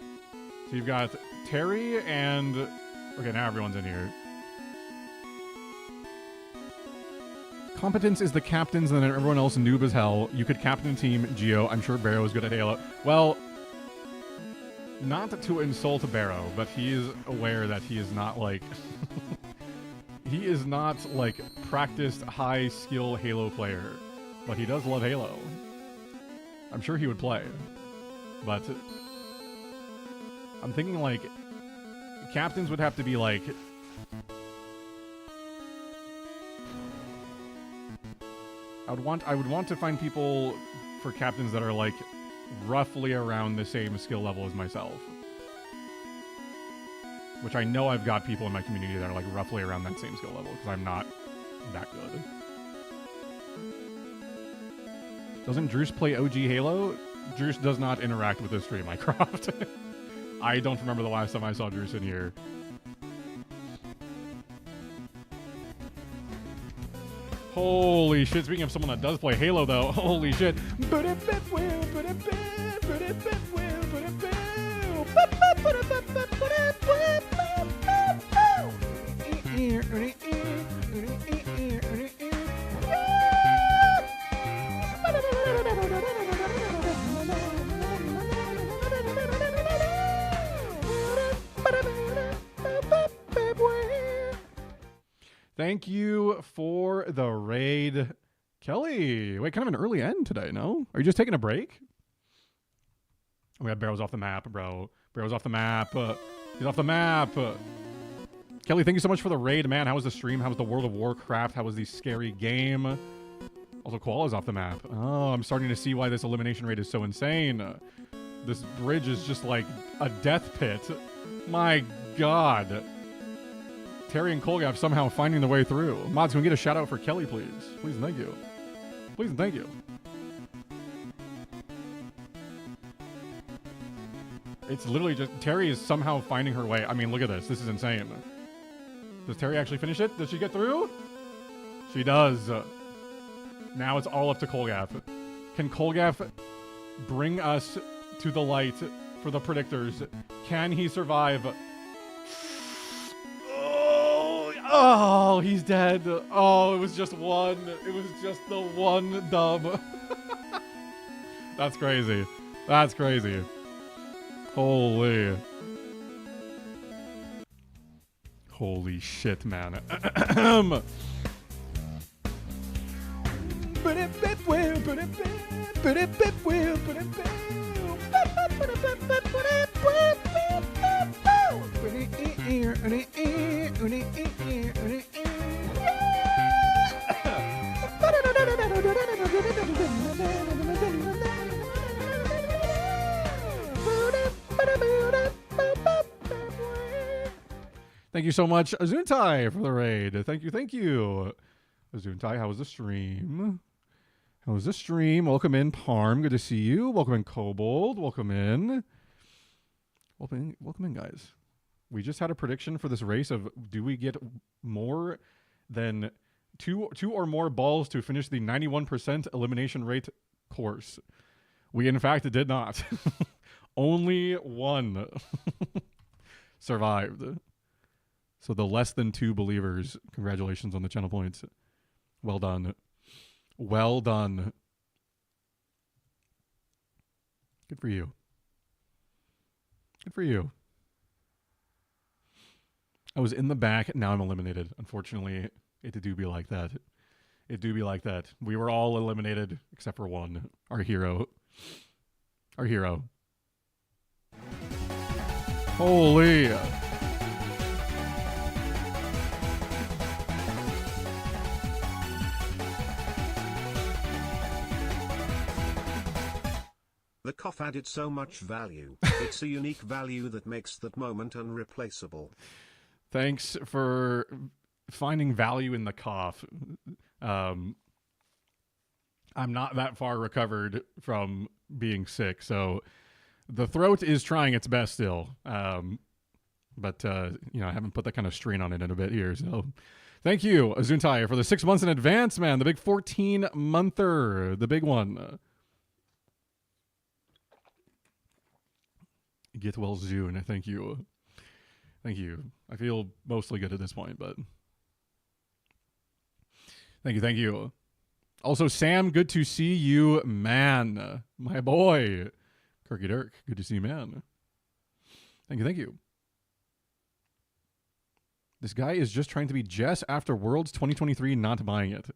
S2: So you've got Terry and okay, now everyone's in here. Competence is the captains, and then everyone else noob as hell. You could captain a team, Geo. I'm sure Barrow is good at Halo. Well. Not to insult Barrow, but he is aware that he is not like he is not like practiced high skill Halo player, but he does love Halo. I'm sure he would play, but I'm thinking like captains would have to be like I would want to find people for captains that are like roughly around the same skill level as myself. Which I know I've got people in my community that are like roughly around that same skill level because I'm not that good. Doesn't Druce play OG Halo? Druce does not interact with this stream, Mycroft. I don't remember the last time I saw Druce in here. Holy shit, speaking of someone that does play Halo though, holy shit. Thank you for the raid, Kelly. Wait, kind of an early end today, no? Are you just taking a break? We have Barrow's off the map, bro. Barrow's off the map. He's off the map. Kelly, thank you so much for the raid, man. How was the stream? How was the World of Warcraft? How was the scary game? Also, Koala's off the map. Oh, I'm starting to see why this elimination rate is so insane. This bridge is just like a death pit. My God. Terry and Kolgav somehow finding the way through. Mods, can we get a shout out for Kelly, please? Please and thank you. Please and thank you. It's literally just Terry is somehow finding her way. I mean, look at this. This is insane. Does Terry actually finish it? Does she get through? She does. Now it's all up to Kolgath. Can Kolgath bring us to the light for the predictors? Can he survive? Oh, he's dead. Oh, it was just one. It was just the one dub. That's crazy. That's crazy. Holy. Holy shit, man. Thank you so much, Azuntai, for the raid. Thank you. Azuntai, how was the stream? How was the stream? Welcome in, Parm. Good to see you. Welcome in, Kobold. Welcome in. Welcome in, guys. We just had a prediction for this race of do we get more than two or more balls to finish the 91% elimination rate course. We, in fact, did not. Only one survived. So the less than 2 believers, congratulations on the channel points. Well done. Well done. Good for you. Good for you. I was in the back, now I'm eliminated. Unfortunately, it do be like that. It do be like that. We were all eliminated except for one. Our hero. Our hero. Holy.
S1: The cough added so much value. It's a unique value that makes that moment unreplaceable.
S2: Thanks for finding value in the cough. I'm not that far recovered from being sick, so the throat is trying its best still. But I haven't put that kind of strain on it in a bit here, so thank you, Azuntai, for the 6 months in advance, man. The big 14-monther, the big one. Get well soon. Thank you. Thank you. I feel mostly good at this point, but thank you. Also, Sam, good to see you, man. My boy. Kirky Dirk, good to see you, man. Thank you. This guy is just trying to be Jess after Worlds 2023, not buying it.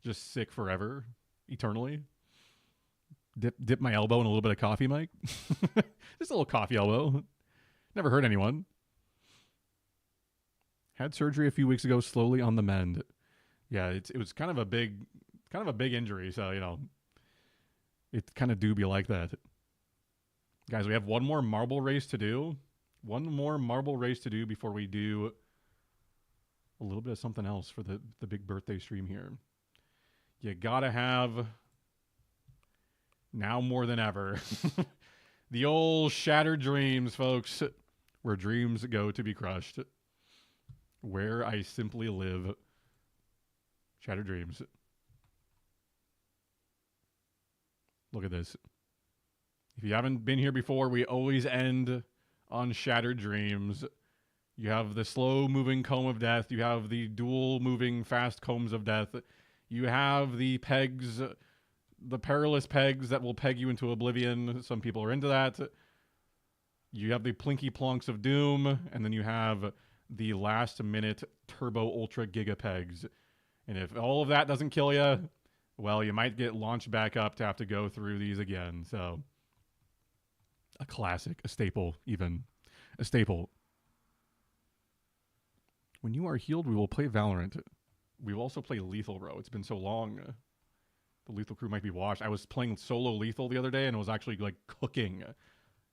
S2: Just sick forever, eternally. Dip my elbow in a little bit of coffee, Mike. Just a little coffee elbow. Never hurt anyone. Had surgery a few weeks ago, slowly on the mend. Yeah, it was kind of a big injury, so it kind of do be like that. Guys, we have one more marble race to do. One more marble race to do before we do a little bit of something else for the big birthday stream here. You gotta have, now more than ever, the old shattered dreams, folks. Where dreams go to be crushed. Where I simply live. Shattered dreams. Look at this. If you haven't been here before, we always end on shattered dreams. You have the slow-moving comb of death. You have the dual-moving fast combs of death. You have the pegs, the perilous pegs that will peg you into oblivion. Some people are into that. You have the plinky plonks of doom, and then you have the last-minute turbo ultra giga pegs. And if all of that doesn't kill you, well, you might get launched back up to have to go through these again. So, a classic, a staple, even. A staple. When you are healed, we will play Valorant. We will also play Lethal, bro. It's been so long. The Lethal crew might be washed. I was playing solo Lethal the other day, and it was actually, like, cooking.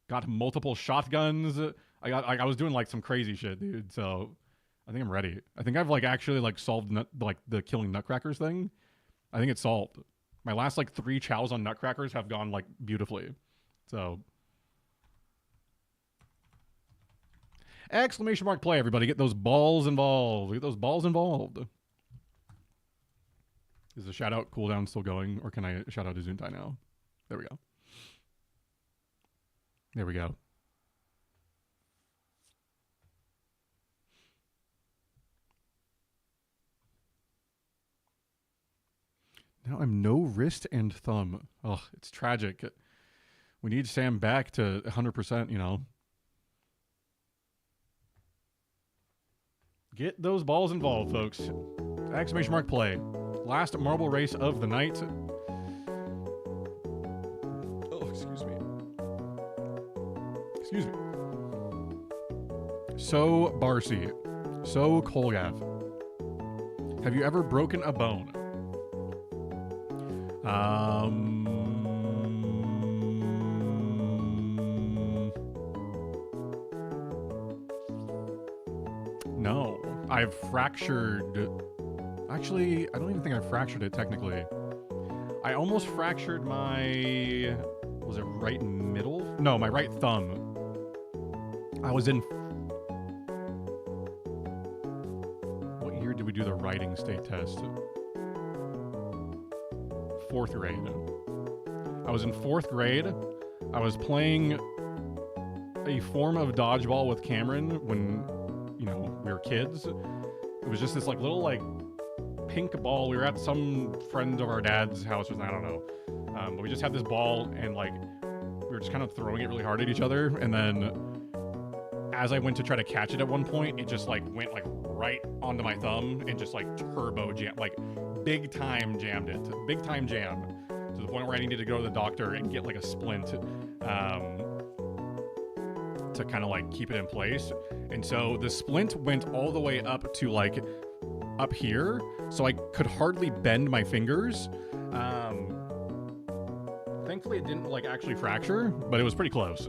S2: Got multiple shotguns. I was doing, like, some crazy shit, dude. So, I think I'm ready. I think I've, like, actually, like, solved, the killing nutcrackers thing. I think it's solved. My last, like, 3 chows on nutcrackers have gone, like, beautifully. So, Exclamation mark play, everybody. Get those balls involved. Get those balls involved. Is the shout out cooldown still going, or can I shout out to Zuntai now? There we go. There we go. Now I'm no wrist and thumb. Oh, it's tragic. We need Sam back to 100%, you know. Get those balls involved, folks. Exclamation mark play. Last marble race of the night. Oh, excuse me. Excuse me. So Barcy. So Kolgav. Have you ever broken a bone? No. I've fractured... Actually, I don't even think I fractured it, technically. I almost fractured my... Was it right middle? No, my right thumb. I was in... What year did we do the writing state test? 4th grade. I was in 4th grade. I was playing a form of dodgeball with Cameron when, you know, we were kids. It was just this like little like pink ball. We were at some friend of our dad's house or something, I don't know. But we just had this ball and like we were just kind of throwing it really hard at each other. And then as I went to try to catch it at one point, it just like went like right onto my thumb and just like turbo jam, like big time jammed it. Big time jam. To the point where I needed to go to the doctor and get like a splint to kind of like keep it in place. And so the splint went all the way up to like up here. So I could hardly bend my fingers. Thankfully it didn't like actually fracture, but it was pretty close.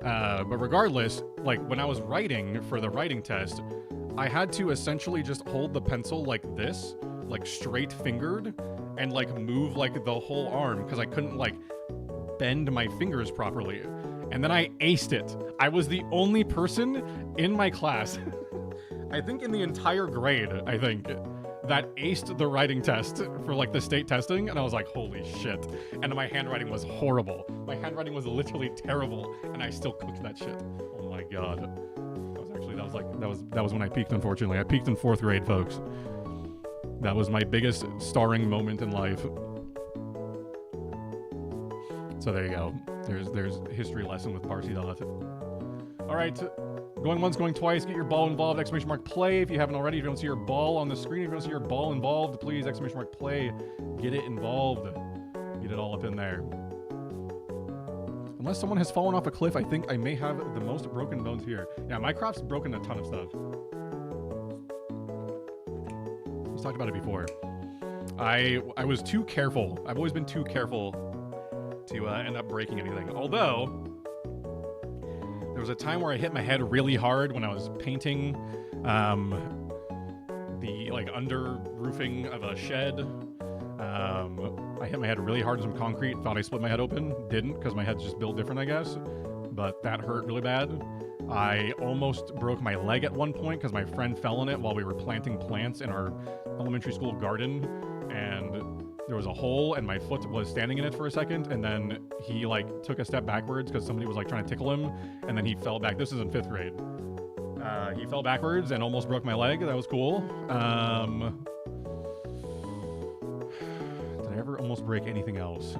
S2: But regardless, like when I was writing for the writing test, I had to essentially just hold the pencil like this, like straight fingered, and like move like the whole arm because I couldn't like bend my fingers properly. And then I aced it. I was the only person in my class, I think in the entire grade, I think, that aced the writing test for like the state testing. And I was like, holy shit. And my handwriting was horrible. My handwriting was literally terrible. And I still cooked that shit. Oh my God. That was when I peaked, unfortunately. I peaked in 4th grade, folks. That was my biggest starring moment in life. So there you go. There's a history lesson with Brassydoots. All right, going once, going twice. Get your ball involved. Exclamation mark play. If you haven't already, if you don't see your ball on the screen, if you don't see your ball involved, please exclamation mark play. Get it involved. Get it all up in there. Unless someone has fallen off a cliff, I think I may have the most broken bones here. Yeah, my crop's broken a ton of stuff. Let's talk about it before. I was too careful. I've always been too careful to end up breaking anything. Although, there was a time where I hit my head really hard when I was painting the like under roofing of a shed. I hit my head really hard on some concrete, thought I split my head open. Didn't, because my head's just built different, I guess. But that hurt really bad. I almost broke my leg at one point because my friend fell in it while we were planting plants in our elementary school garden. And there was a hole and my foot was standing in it for a second. And then he like took a step backwards because somebody was like trying to tickle him. And then he fell back. This is in 5th grade. He fell backwards and almost broke my leg. That was cool. Did I ever almost break anything else?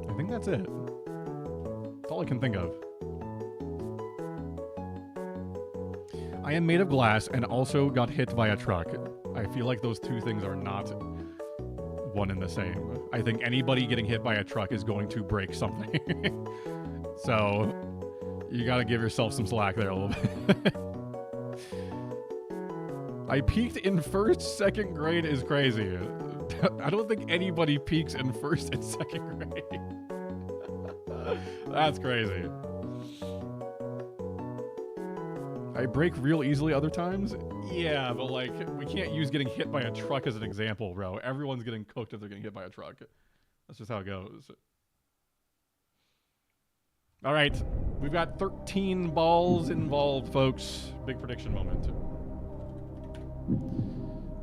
S2: I think that's it. That's all I can think of. I am made of glass and also got hit by a truck. I feel like those two things are not one and the same. I think anybody getting hit by a truck is going to break something. So you gotta give yourself some slack there a little bit. I peaked in 1st, 2nd grade is crazy. I don't think anybody peaks in 1st and 2nd grade. That's crazy. I break real easily other times. Yeah, but like we can't use getting hit by a truck as an example, bro. Everyone's getting cooked if they're getting hit by a truck. That's just how it goes. All right, we've got 13 balls involved, folks. Big prediction moment.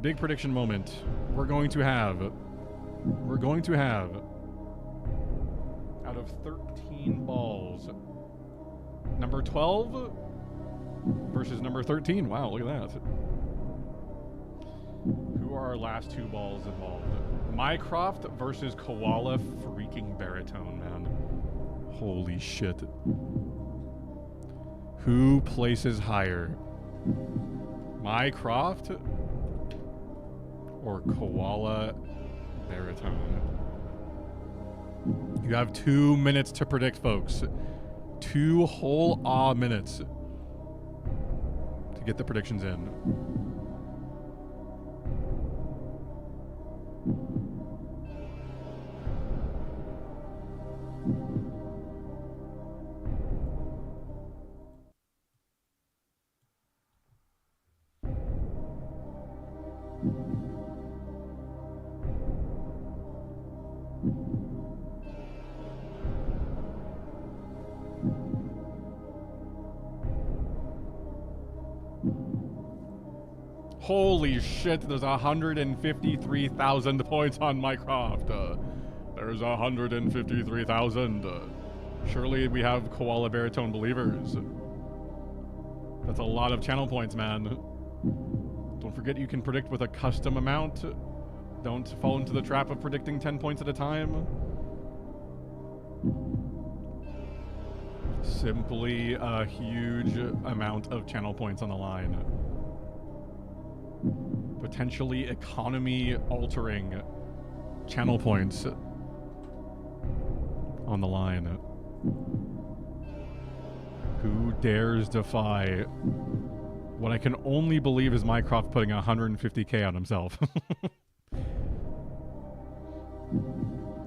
S2: Big prediction moment. We're going to have out of 13 balls, number 12 versus number 13. Wow, look at that. Who are our last two balls involved? Mycroft versus Koala freaking Baritone, man. Holy shit. Who places higher? Mycroft or Koala Baritone? You have 2 minutes to predict, folks. 2 whole minutes to get the predictions in. Holy shit, there's 153,000 points on Mycroft. There's 153,000. Surely we have Koala Baritone believers. That's a lot of channel points, man. Don't forget you can predict with a custom amount. Don't fall into the trap of predicting 10 points at a time. Simply a huge amount of channel points on the line. Potentially economy-altering channel points on the line. Who dares defy what I can only believe is Mycroft putting 150k on himself?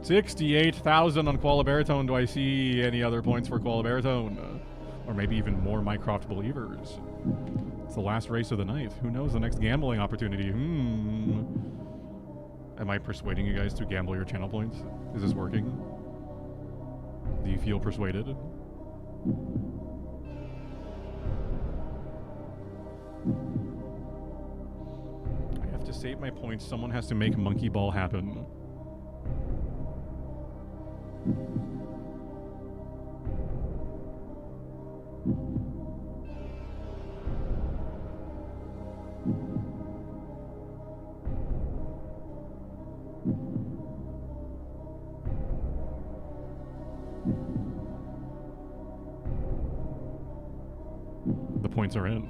S2: 68,000 on Koala Baritone. Do I see any other points for Koala Baritone? Or maybe even more Mycroft believers? It's the last race of the night. Who knows the next gambling opportunity? Am I persuading you guys to gamble your channel points? Is this working? Do you feel persuaded? I have to save my points. Someone has to make Monkey Ball happen. The points are in.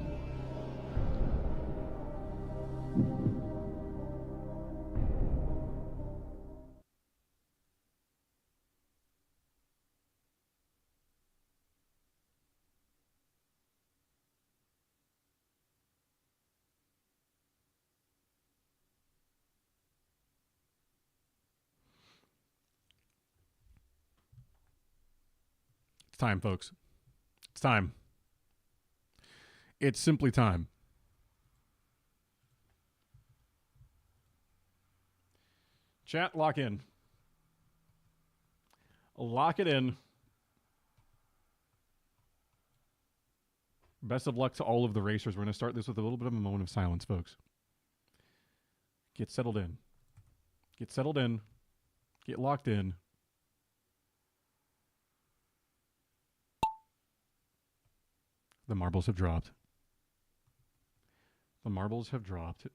S2: It's time, folks. It's time. It's simply time. Chat, lock in. Lock it in. Best of luck to all of the racers. We're going to start this with a little bit of a moment of silence, folks. Get settled in. Get settled in. Get locked in. The marbles have dropped. The marbles have dropped.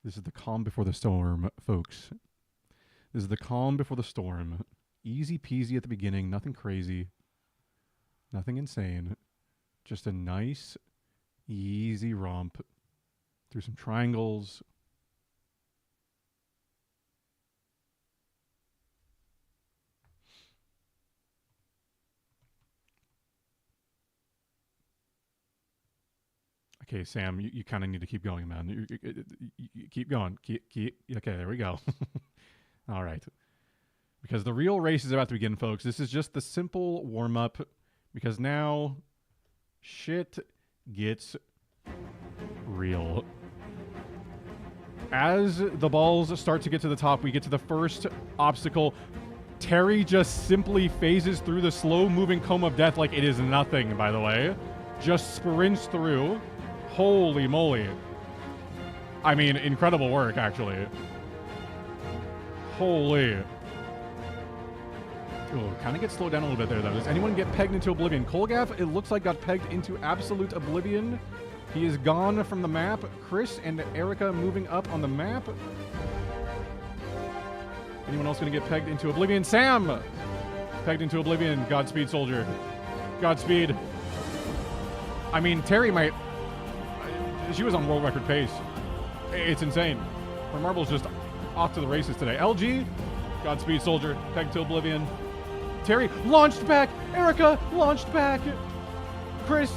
S2: This is the calm before the storm, folks. This is the calm before the storm. Easy peasy at the beginning. Nothing crazy. Nothing insane. Just a nice, easy romp through some triangles. Okay, Sam, you kind of need to keep going, man. You keep going. Keep. Okay, there we go. All right. Because the real race is about to begin, folks. This is just the simple warm-up. Because now Shit gets real. As the balls start to get to the top, we get to the first obstacle. Terry just simply phases through the slow-moving comb of death like it is nothing, by the way. Just sprints through. Holy moly. I mean, incredible work, actually. Holy. Oh, kind of get slowed down a little bit there, though. Does anyone get pegged into oblivion? Kolgath, it looks like, got pegged into absolute oblivion. He is gone from the map. Chris and Erica moving up on the map. Anyone else going to get pegged into oblivion? Sam! Pegged into oblivion. Godspeed, soldier. Godspeed. I mean, Terry might... She was on world record pace. It's insane. Her marble's just off to the races today. LG, Godspeed, soldier. Pegged to oblivion. Terry launched back. Erica launched back. Chris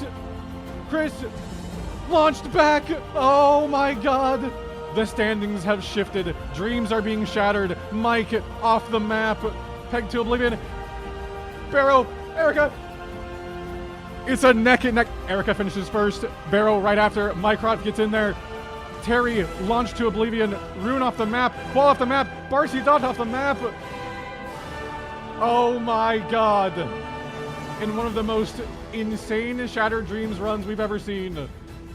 S2: launched back. Oh my god. The standings have shifted. Dreams are being shattered. Mike off the map. Pegged to oblivion. Barrow, Erica. It's a neck and neck. Erica finishes first. Barrow right after. Mycroft gets in there. Terry launched to oblivion. Rune off the map. Qual off the map. Brassydoots off the map. Oh my god. In one of the most insane Shattered Dreams runs we've ever seen.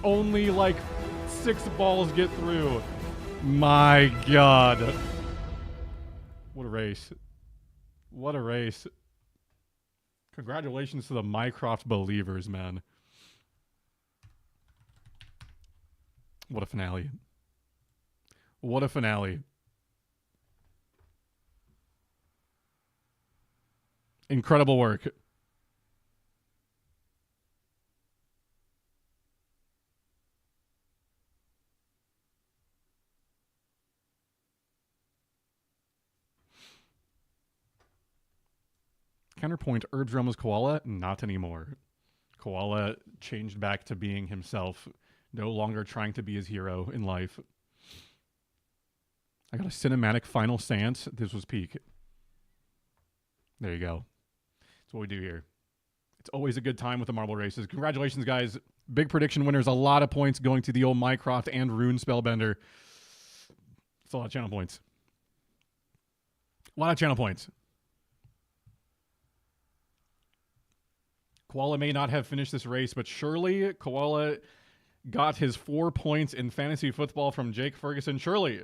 S2: Only like 6 balls get through. My god. What a race. What a race. Congratulations to the Mycroft believers, man. What a finale. What a finale. Incredible work. Counterpoint, Herb's Realm was Koala? Not anymore. Koala changed back to being himself, no longer trying to be his hero in life. I got a cinematic final stance. This was peak. There you go. That's what we do here. It's always a good time with the marble races. Congratulations, guys. Big prediction winners. A lot of points going to the old Mycroft and Rune Spellbender. It's a lot of channel points. A lot of channel points. Koala may not have finished this race, but surely Koala got his 4 points in fantasy football from Jake Ferguson. Surely.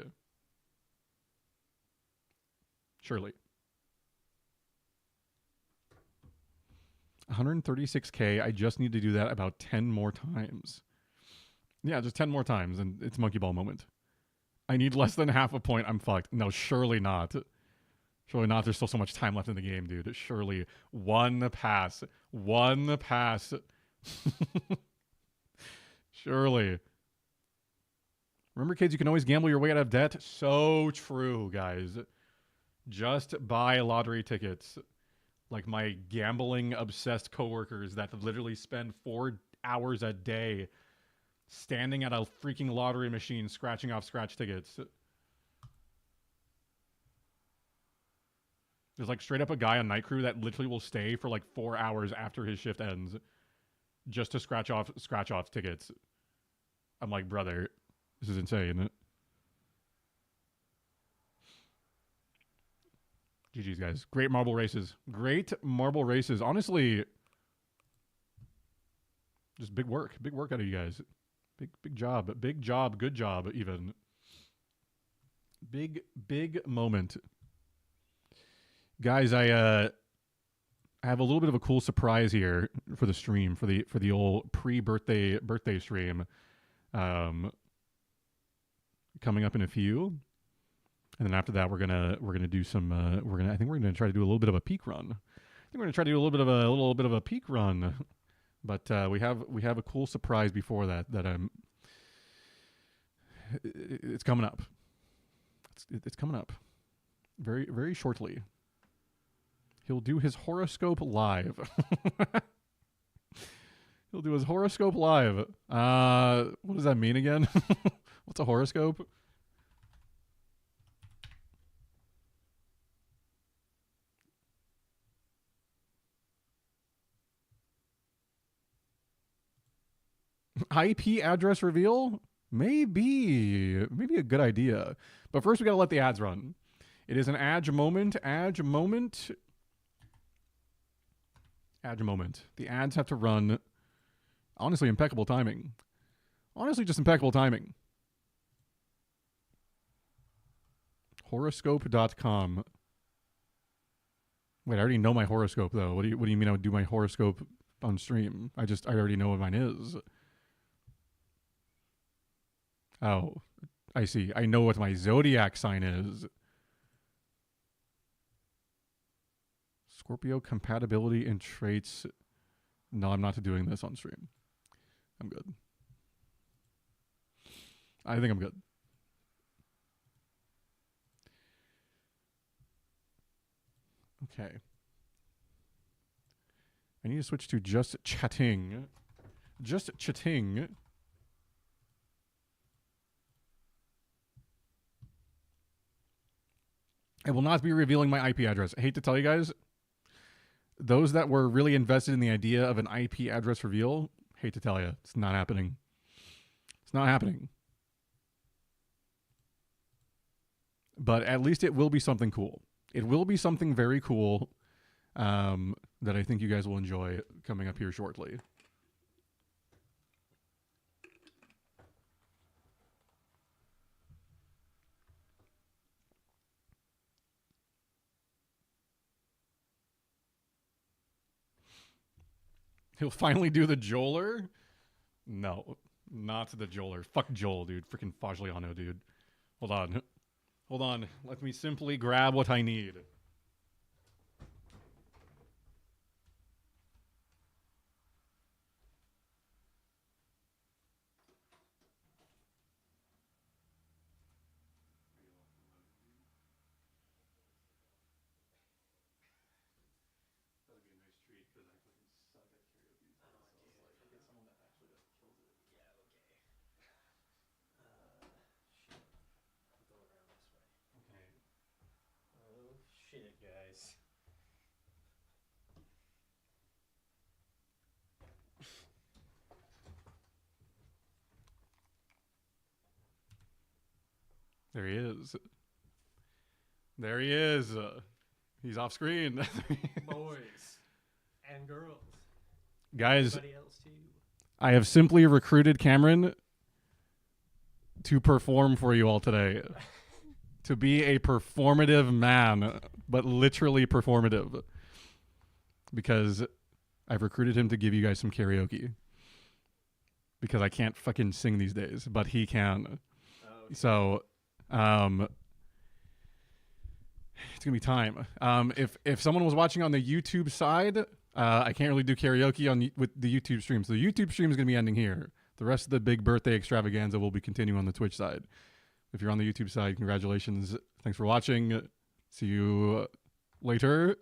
S2: 136K. I just need to do that about 10 more times. Yeah, just 10 more times, and it's monkey ball moment. I need less than half a point. I'm fucked. No, surely not. Surely not. There's still so much time left in the game, dude. Surely. One pass. One pass. Surely. Remember, kids, you can always gamble your way out of debt. So true, guys. Just buy lottery tickets. Like my gambling-obsessed coworkers that literally spend 4 hours a day standing at a freaking lottery machine scratching off scratch tickets. There's like straight up a guy on Night Crew that literally will stay for like 4 hours after his shift ends just to scratch off tickets. I'm like, brother, this is insane. GG's, guys. Great marble races. Great marble races. Honestly, just big work. Big work out of you guys. Big job. Big job. Good job, even. Big moment. Guys, I have a little bit of a cool surprise here for the stream, for the old pre-birthday stream. Coming up in a few. And then after that, we're gonna do some. I think we're gonna try to do a little bit of a peak run. I think we're gonna try to do a little bit of a peak run. But we have a cool surprise before that. It's coming up. It's coming up, very very shortly. He'll do his horoscope live. He'll do his horoscope live. What does that mean again? What's a horoscope? IP address reveal? Maybe a good idea. But first we got to let the ads run. It is an ad moment. The ads have to run. Honestly, impeccable timing. Just impeccable timing. Horoscope.com. Wait, I already know my horoscope though. What do you mean I would do my horoscope on stream? I already know what mine is. Oh, I see. I know what my zodiac sign is. Scorpio compatibility and traits. No, I'm not doing this on stream. I'm good. I think I'm good. Okay. I need to switch to just chatting. Just chatting. I will not be revealing my IP address. I hate to tell you guys, those that were really invested in the idea of an IP address reveal, hate to tell you, it's not happening. It's not happening. But at least it will be something cool. It will be something very cool that I think you guys will enjoy coming up here shortly. He'll finally do the Joeler? No, not the Joeler. Fuck Joel, dude. Freaking Fagliano, dude. Hold on. Hold on. Let me simply grab what I need.
S3: Shit, guys.
S2: There he is. There he is. He's off screen.
S3: Boys and girls.
S2: Guys,
S3: Everybody else too.
S2: I have simply recruited Cameron to perform for you all today. To be a performative man, but literally performative. Because I've recruited him to give you guys some karaoke. Because I can't fucking sing these days, but he can.
S3: Okay.
S2: So, it's gonna be time. If someone was watching on the YouTube side, I can't really do karaoke with the YouTube stream. So the YouTube stream is gonna be ending here. The rest of the big birthday extravaganza will be continuing on the Twitch side. If you're on the YouTube side, congratulations. Thanks for watching. See you later.